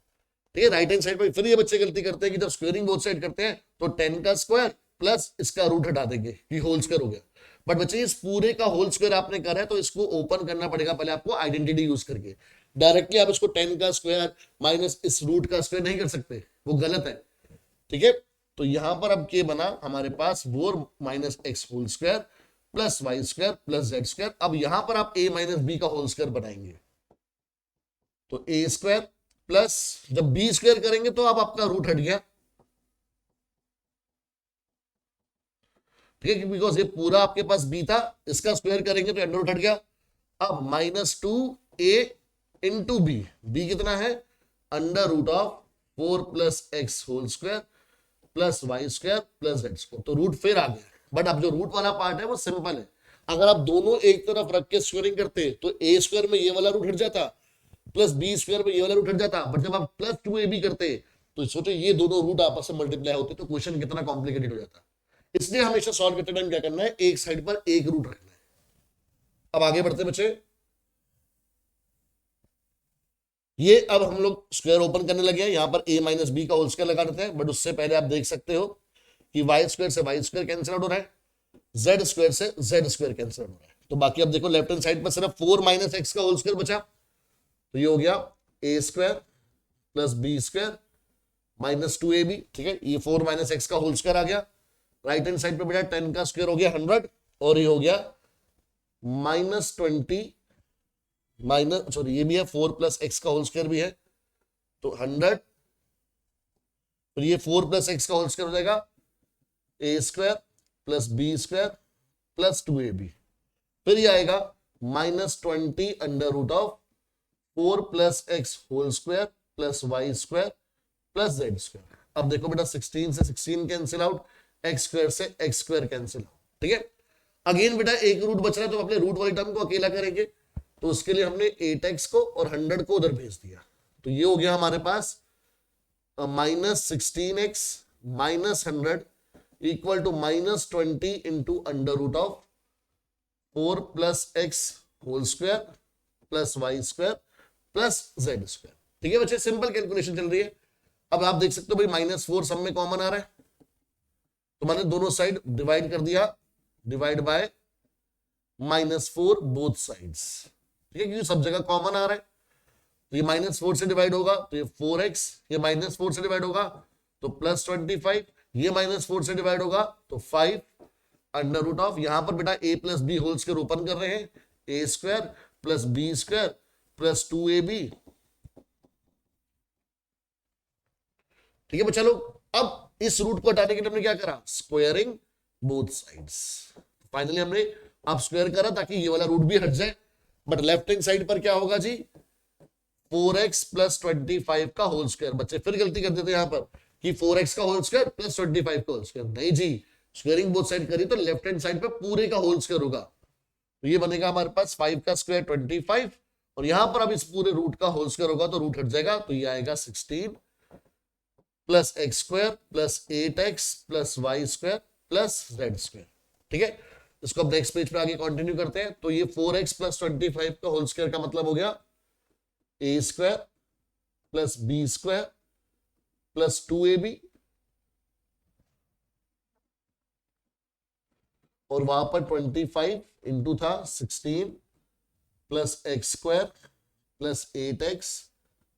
A: ठीक है, राइट हैंड साइड पर फिर ये बच्चे गलती करते हैं कि जब स्क्वायरिंग बोथ साइड करते हैं तो 10 का स्क्वायर प्लस इसका रूट हटा देंगे कि होल स्क्वायर हो गया। बट बच्चे इस पूरे का होल स्क्वायर आपने करा है, तो इसको ओपन करना पड़ेगा पहले आपको आइडेंटिटी यूज करके। डायरेक्टली आप इसको 10 का स्क्वायर माइनस इस रूट का स्क्वायर नहीं कर सकते, वो गलत है। ठीक है, तो यहां पर अब क्या बना हमारे पास 4 minus x whole square plus Y square plus z square. अब यहां पर आप a माइनस बी का होल स्क्वायर बनाएंगे, तो ए स्क्वायर प्लस जब बी स्क्वायर करेंगे तो अब आपका रूट हट गया। ठीक है, बिकॉज ये पूरा आपके पास बी था, इसका स्क्वायर करेंगे तो अंडर रूट हट गया। अब -2a इंटू बी, बी कितना है, under root of 4 plus x whole square plus Y square plus z square, तो रूट फिर आ गया। बट अब जो रूट वाला पार्ट है वो सिंपल है, अगर आप दोनों एक तरफ रख के स्क्वायरिंग करते तो ए स्क्वायर में ये वाला रूट हट जाता प्लस बी स्क्वायर में ये वाला रूट हट जाता। बट जब आप प्लस 2ab करते तो सोचो ये दोनों रूट आपस में मल्टीप्लाई होते तो क्वेश्चन कितना कॉम्प्लिकेटेड हो जाता। इसलिए हमेशा सॉल्व करते टाइम क्या करना है, एक साइड पर एक रूट रखना है। अब आगे बढ़ते बच्चे, ये अब हम लोग स्क्वायर ओपन करने लगे हैं, यहां पर a माइनस बी का होल स्क्वायर लगा देते हैं। बट उससे पहले आप देख सकते हो कि वाई स्क्वायर से वाई स्क्वायर कैंसिल आउट हो रहा है, जेड स्क्वायर से जेड स्क्वायर कैंसिल आउट हो रहा है। तो बाकी अब देखो लेफ्ट हैंड साइड पर सिर्फ 4 माइनस एक्स का होल स्क्वायर बचा, तो ये हो गया a square plus B square minus 2ab। ठीक है, ये 4 माइनस एक्स का होल स्क्वायर आ गया, राइट हैंड साइड पे बेटा 10 का स्क्वायर हो गया 100, और ये हो गया -20 माइनस सॉरी ये भी है 4 प्लस एक्स का होल स्क्वायर भी है, तो 100, फिर ये 4 प्लस एक्स का होल स्क्वायर हो जाएगा a square plus B square plus 2ab, फिर ये आएगा -20 under root of 4 plus x whole square plus Y square plus z square. अब देखो बेटा 16 से 16 कैंसिल आउट, एक्स स्क्वायर से एक्स स्क्वायर कैंसिल आउट। ठीक है, अगेन बेटा एक रूट बच रहा है तो अपने रूट वाली टर्म को अकेला करेंगे, तो उसके लिए हमने 8x को और 100 को उधर भेज दिया, तो ये हो गया हमारे पास -16x minus 100 equal to -20 into under root of 4 plus x whole square plus Y square plus z square. ठीक है बच्चे, सिंपल कैलकुलेशन चल रही है। अब आप देख सकते हो भाई -4 सब में कॉमन आ रहा है, तो मैंने दोनों साइड डिवाइड कर दिया, डिवाइड बाय -4 बोथ साइड्स। ठीक है, क्योंकि सब जगह कॉमन आ रहा है, तो ये -4 से डिवाइड होगा तो ये 4x, ये -4 से डिवाइड होगा तो +25, ये -4 से डिवाइड होगा तो 5 अंडर रूट ऑफ, यहां पर बेटा a plus b whole square open कर रहे हैं, a square plus B square plus 2ab। ठीक है बच्चा लोग, अब इस रूट को हटाने के लिए हमने क्या करा, स्क्वायरिंग बोथ साइड्स। फाइनली हमने अब स्क्वायर करा ताकि ये वाला रूट भी हट जाए। बट लेफ्ट हैंड साइड पर क्या होगा जी, 4x प्लस 25 का होल स्क्वायर। बच्चे फिर गलती कर देते हैं यहां पर कि 4x का होल स्क्वायर प्लस 25 का होल स्क्वायर, नहीं जी, स्क्वायरिंग बोथ साइड करी तो लेफ्ट हैंड साइड पे पूरे का होल स्क्वायर होगा, तो ये बनेगा हमारे पास 5 का स्क्वायर 25, और यहां पर अब इस पूरे रूट का होल स्क्वायर होगा तो रूट हट जाएगा, तो ये आएगा 16 plus x square plus 8x plus Y square plus z square. ठीक है, इसको अब नेक्स्ट पेज पे आगे कंटिन्यू करते हैं। तो ये 4x प्लस 25 का होल स्क्वायर का मतलब हो गया a square plus B square plus 2ab, और वहां पर 25 इंटू था 16 plus x square plus 8x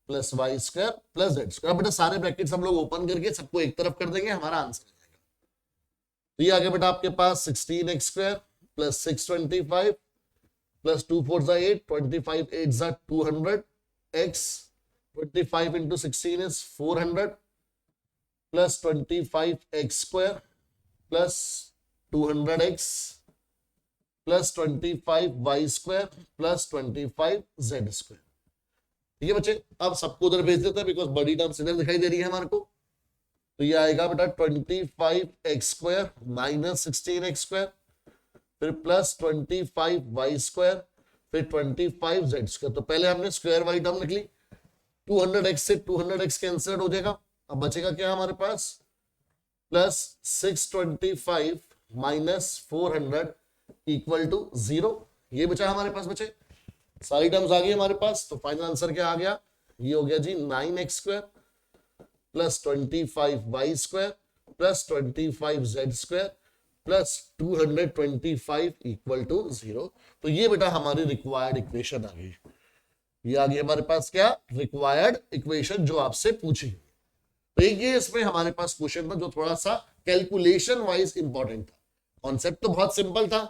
A: plus Y square plus z square. बेटा सारे ब्रैकेट्स हम लोग ओपन करके सबको एक तरफ कर देंगे, हमारा आंसर आ जाएगा। तो ये आगे बेटा आपके पास 16x स्क्वायर प्लस 625 प्लस 2 4 जा 8, 25 8 जा 200 x 25 into 16 is 400 plus 25x square plus 200x plus 25y square plus 25z square। ठीक है बच्चे, अब सबको उधर भेज देते हैं बिकॉज बड़ी टर्म्स इधर दिखाई दे रही है हमारे को। तो ये आएगा बेटा 25x square minus 16x square फिर प्लस 25y स्क्वायर फिर 25z स्क्वायर। तो पहले हमने स्क्वायर वाली टर्म लिख ली, 200x से 200x कैंसिल हो जाएगा। अब बचेगा क्या हमारे पास, प्लस 625 माइनस 400 इक्वल टू 0। ये बचा हमारे पास बचे, सारी टर्म्स आ गई हमारे पास। तो फाइनल आंसर क्या आ गया, ये हो गया जी 9x square plus 25y square plus 25z square plus 225 equal to 0। तो ये बेटा हमारी रिक्वायर्ड इक्वेशन आ गई। ये आ गई हमारे पास क्या, रिक्वायर्ड इक्वेशन जो आपसे पूछी। तो ये इसमें हमारे पास क्वेश्चन था जो थोड़ा सा कैलकुलेशन वाइज इंपॉर्टेंट था। कॉन्सेप्ट तो बहुत सिंपल था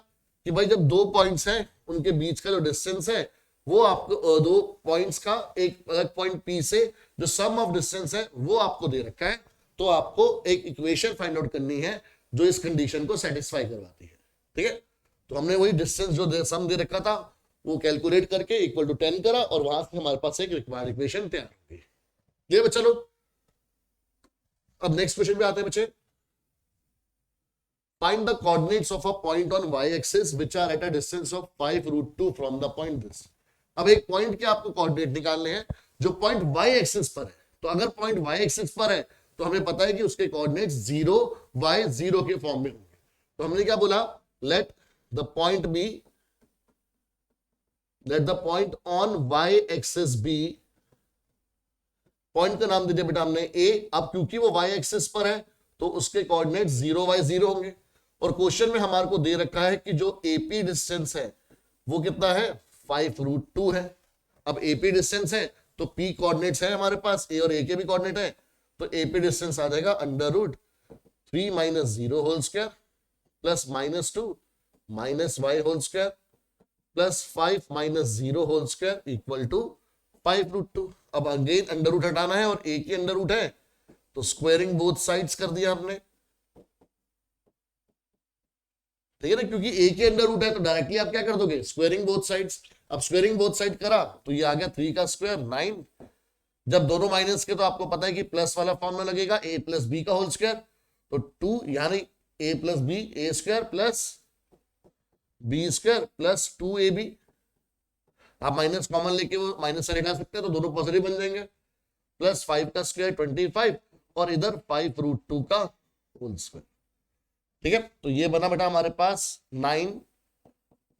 A: कि भाई जब दो पॉइंट्स हैं उनके बीच का जो डिस्टेंस है वो आपको दो पॉइंट्स का एक अलग पॉइंट पी से जो सम ऑफ डिस्टेंस है वो आपको दे रखा है। तो आपको एक इक्वेशन फाइंड आउट करनी है जो इस कंडीशन को सेटिस्फाई करवाती है। ठीक है, तो हमने वही डिस्टेंस जो सम दे रखा था वो कैलकुलेट करके इक्वल टू 10 करा और वहां से हमारे पास एक रिक्वायर्ड इक्वेशन तैयार हो गई। ये बच्चा लोग, अब नेक्स्ट क्वेश्चन पे आते हैं बच्चे। Find the coordinates of a point on y-axis which are at a distance of 5√2 from the point this। अब एक पॉइंट के आपको कोऑर्डिनेट निकालने हैं जो पॉइंट y-axis पर है। तो अगर पॉइंट y-axis पर है तो हमें पता है कि उसके कोऑर्डिनेट्स 0 y 0 के फॉर्म में होंगे। तो हमने क्या बोला, let the point on y-axis be, point का नाम दीजिए बेटा हमने a। अब क्योंकि वो y-axis पर है तो उसके कोऑर्डिनेट्स 0 y 0 होंगे। और क्वेश्चन में हमारे को दे रखा है कि जो AP डिस्टेंस है वो कितना है, 5√2 है। अब AP डिस्टेंस है तो P कोऑर्डिनेट्स है हमारे पास, A और A के भी कोऑर्डिनेट है। तो AP डिस्टेंस आ जाएगा √3 minus 0 whole square plus -2 minus y whole square plus 5 minus 0 whole square equal to 5√2। अब अगेन अंडर रूट हटाना है और A की अंडर रूट है तो स्क्वायरिंग बोथ साइड्स कर दिया हमने। ठीक है ना, क्योंकि A के अंडर रूट है तो डायरेक्टली आप क्या कर दोगे, स्क्वायरिंग बोथ साइड्स। अब स्क्वायरिंग बोथ साइड करा तो ये आ गया 3 का स्क्वायर 9। जब दोनों माइनस के तो आपको पता है कि प्लस वाला फॉर्म में लगेगा a प्लस बी का होल स्क्वायर। तो 2 यानी a plus B A square plus B square plus 2ab। आप माइनस कॉमन लेके वो माइनस से हटा सकते हैं तो दोनों पॉजिटिव बन जाएंगे। प्लस 5 का स्क्वायर 25 और इधर 5√2 का होल स्क्वायर। ठीक है, तो ये बना बेटा हमारे पास 9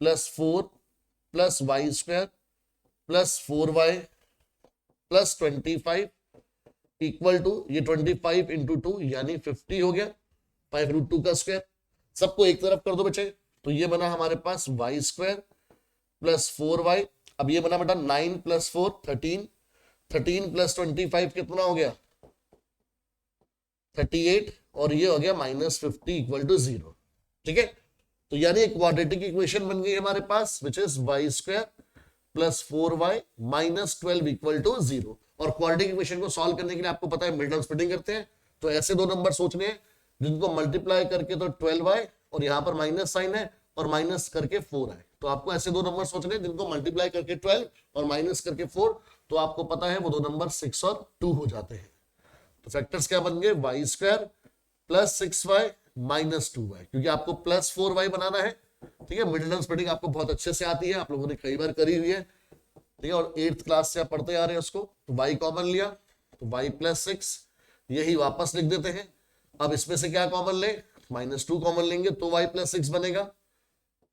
A: plus 4 plus Y square plus 4y plus 25 equal to ये 25 इंटू 2 यानी 50 हो गया, 5√2 का स्क्वायर। सबको एक तरफ कर दो बच्चे। तो ये बना हमारे पास वाई स्क्वायर प्लस 4y। अब ये बना बेटा 9 प्लस 4 13, 13 प्लस 25 कितना हो गया 38 और ये हो गया -50 इक्वल टू 0। ठीक है, तो यानी एक क्वाड्रेटिक इक्वेशन बन गई हमारे पास which is y square plus 4y minus 12 equal to 0। और क्वाड्रेटिक इक्वेशन को सॉल्व करने के लिए आपको पता है मिड टर्म स्प्लिटिंग करते हैं। तो ऐसे दो नंबर सोचने हैं जिनको मल्टीप्लाई करके तो 12y और यहाँ पर माइनस साइन है और माइनस करके 4 है। तो आपको ऐसे दो नंबर सोचने हैं जिनको मल्टीप्लाई करके 12 और माइनस करके 4। तो आपको पता है वो दो नंबर 6 और 2 हो जाते हैं। तो फैक्टर्स क्या बन गए, Y square plus 6y minus 2y, क्योंकि आपको प्लस 4y बनाना है। ठीक है, मिडिल टर्म स्प्लिटिंग आपको बहुत अच्छे से आती है, आप लोगों ने कई बार करी हुई है। ठीक है, और 8th क्लास से आप पढ़ते आ रहे हैं उसको। तो y कॉमन लिया तो y प्लस 6 यही वापस लिख देते हैं। अब इसमें से क्या कॉमन ले, -2 कॉमन लेंगे तो y प्लस 6 बनेगा।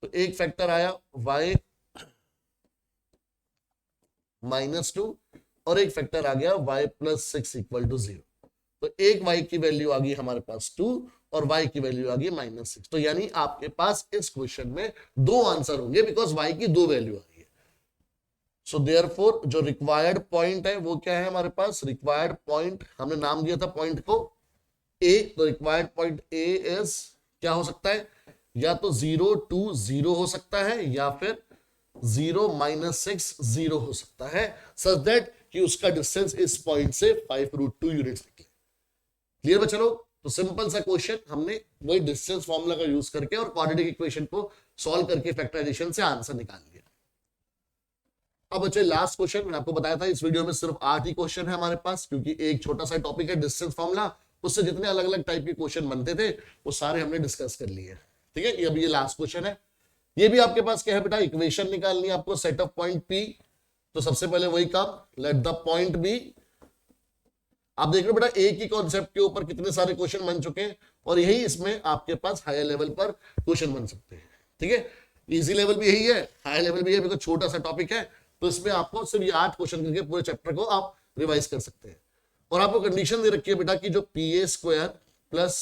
A: तो एक फैक्टर आया y -2 और एक फैक्टर आ गया y प्लस 6 इक्वल टू 0। तो एक y की वैल्यू आ गई हमारे पास 2 और y की वैल्यू आ गई -6। तो यानी आपके पास इस क्वेश्चन में दो आंसर होंगे बिकॉज y की दो वैल्यू आ रही है। सो देयरफॉर जो रिक्वायर्ड पॉइंट है वो क्या है हमारे पास, रिक्वायर्ड पॉइंट हमने नाम दिया था पॉइंट को ए, तो रिक्वायर्ड पॉइंट ए इज क्या हो सकता है, या तो 0 2 0 हो सकता है या फिर 0 -6 0 हो सकता है, सच दैट कि उसका डिस्टेंस इस पॉइंट से 5√2 यूनिट्स निकले। क्लियर बच्चा लोग? तो सिंपल सा क्वेश्चन हमने वही डिस्टेंस फॉर्मूला का यूज करके और क्वाड्रेटिक इक्वेशन को सॉल्व करके फैक्टराइजेशन से आंसर निकाल लिया। अब बच्चे लास्ट क्वेश्चन, मैंने आपको बताया था इस वीडियो में सिर्फ 8 ही क्वेश्चन है हमारे पास, क्योंकि एक छोटा सा टॉपिक है डिस्टेंस फॉर्मूला, उससे जितने अलग अलग टाइप के क्वेश्चन बनते थे वो सारे हमने डिस्कस कर लिए। ठीक है, ये अभी ये लास्ट क्वेश्चन है। ये भी आपके पास क्या है बेटा, इक्वेशन निकालनी है आपको सेट ऑफ पॉइंट पी। तो सबसे पहले वही काम, लेट द पॉइंट बी। आप देख रहे हो बेटा एक ही कॉन्सेप्ट के ऊपर कितने सारे क्वेश्चन बन चुके हैं, और यही इसमें आपके पास हायर लेवल पर क्वेश्चन बन सकते हैं। ठीक है, इजी लेवल भी यही है, हायर लेवल भी है, बिकॉज छोटा सा टॉपिक है, तो इसमें आपको सिर्फ ये 8 क्वेश्चन करके पूरे चैप्टर को आप रिवाइज कर सकते हैं। और आपको कंडीशन दे रखी है बेटा कि जो PA² प्लस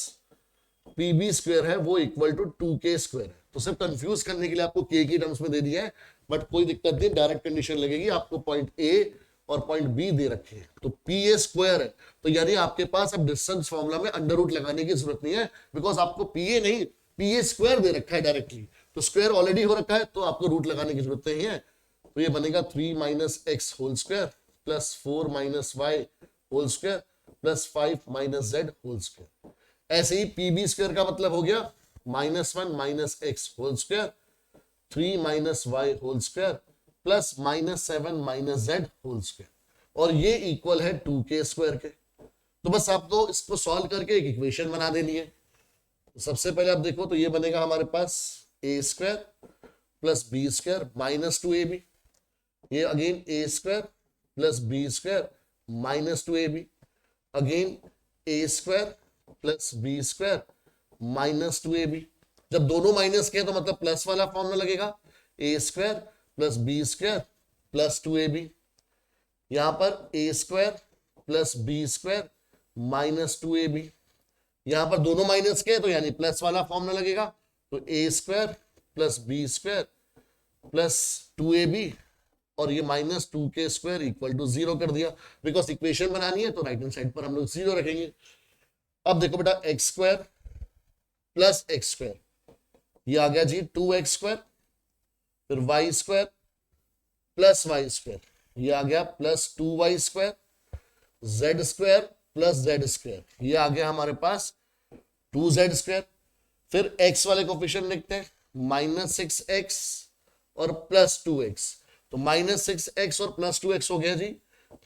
A: PB² है वो इक्वल टू 2K² है। तो सिर्फ कंफ्यूज करने के लिए आपको K की टर्म्स में दे दिया है, बट कोई दिक्कत नहीं, डायरेक्ट कंडीशन लगेगी। आपको पॉइंट A और पॉइंट B दे रखे हैं, तो PA² है, तो यानी आपके पास अब डिस्टेंस फॉर्मूला में अंडर रूट लगाने की जरूरत नहीं है, बिकॉज आपको PA नहीं PA² दे रखा है डायरेक्टली, तो स्क्वायर ऑलरेडी हो रखा है, तो आपको रूट लगाने की जरूरत नहीं है। तो ये बनेगा 3 - x whole square plus 4 - y whole square plus 5 - z whole square. ऐसे ही PB² का मतलब हो गया -1 - x whole square 3 - y whole square plus -7 - z whole square, और ये इक्वल है 2K² के। तो बस आपको इसको सॉल्व करके एक इक्वेशन बना देनी है। सबसे पहले आप देखो तो ये बनेगा हमारे पास A² प्लस B² -2AB, ये again A² plus B² -2AB, again A² plus B² -2AB। जब दोनों माइनस के तो मतलब प्लस वाला फॉर्मूला लगेगा, A² plus B² plus 2AB। यहां पर A² प्लस B² -2AB, यहां पर दोनों माइनस के तो यानी प्लस वाला फॉर्मूला लगेगा, तो A² plus B² plus 2AB, और ये -2K² इक्वल टू 0 कर दिया। बिकॉज इक्वेशन बनानी है तो राइट हैंड साइड पर हम लोग 0 रखेंगे। अब देखो बेटा x² प्लस x², ये आ गया जी 2x², फिर y² प्लस y², ये आ गया plus 2y², z² plus z², ये आ गया हमारे पास 2z²। फिर x वाले कोफिशिएंट लिखते हैं -6x और प्लस 2x, तो -6x और प्लस 2x हो गया जी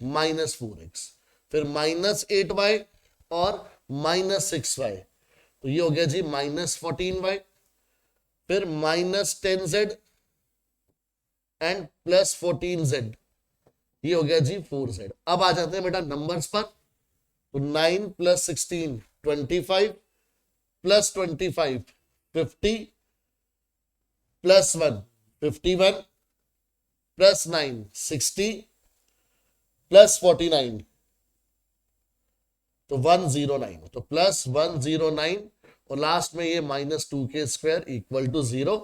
A: -4x। फिर -8y और -6y, तो ये हो गया जी -14y। फिर -10z एंड प्लस 14z, ये हो गया जी 4z। अब आ जाते हैं बेटा नंबर्स पर, तो 9 + 16 25 प्लस 25 50 प्लस 1 51 प्लस 9 60 प्लस 49 तो 109, तो प्लस 109, और लास्ट में ये -2K² इक्वल टू 0।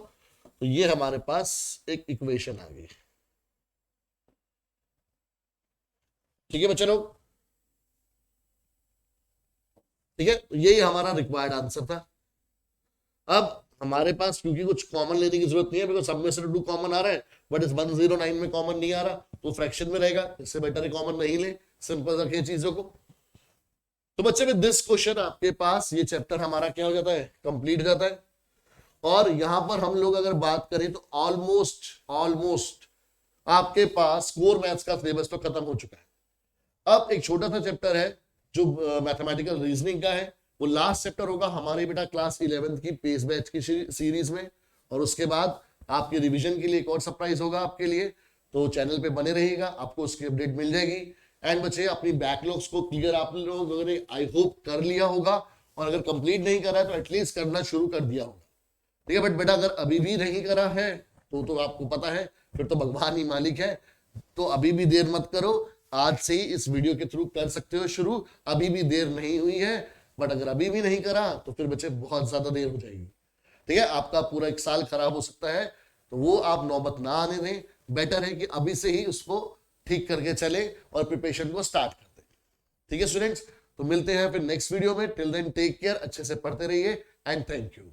A: तो ये हमारे पास एक इक्वेशन आ गई। ठीक है बच्चे लोग, ठीक है, तो यही हमारा रिक्वायर्ड आंसर था। अब हमारे पास क्योंकि कुछ कॉमन लेने की जरूरत नहीं है, बिकॉज सब में से 2 कॉमन आ रहा है, बट इस 109 में कॉमन नहीं आ रहा, तो फ्रैक्शन में रहेगा, इससे बेटर है कॉमन नहीं ले, सिंपल रखिए चीजों को। तो बच्चे विद दिस क्वेश्चन आपके पास ये चैप्टर हमारा क्या हो जाता है, कंप्लीट हो जाता है। और यहां पर हम लोग अगर बात करें तो ऑलमोस्ट आपके पास कोर मैथ्स का सिलेबस तो खत्म हो चुका है। अब एक छोटा सा चैप्टर है जो मैथमेटिकल रीजनिंग का है, वो लास्ट चैप्टर होगा हमारे बेटा क्लास 11th की पेस बैच की सीरीज में, और उसके बाद आपके रिवीजन के लिए एक और सरप्राइज होगा आपके लिए, तो चैनल पे बने रहिएगा, आपको उसकी अपडेट मिल जाएगी। एंड बच्चे अपनी बैकलॉग्स को क्लियर आप लोगों ने आई होप कर लिया होगा, और अगर कंप्लीट नहीं करा है तो एटलीस्ट करना शुरू कर दिया होगा। ठीक है, बट बेटा अगर अभी भी नहीं करा है तो आपको पता है फिर तो भगवान ही मालिक है, तो अभी भी देर मत करो, आज से ही इस वीडियो के थ्रू कर सकते हो शुरू, अभी भी देर नहीं हुई है। बट अगर अभी भी नहीं करा तो फिर बच्चे बहुत ज्यादा देर हो जाएगी। ठीक है, आपका पूरा 1 साल खराब हो सकता है, तो वो आप नौबत ना आने दें। बेटर है कि अभी से ही उसको ठीक करके चले और प्रिपरेशन को स्टार्ट कर दें। ठीक है स्टूडेंट्स, तो मिलते हैं फिर नेक्स्ट वीडियो में। टिल देन टेक केयर, अच्छे से पढ़ते रहिए एंड थैंक यू।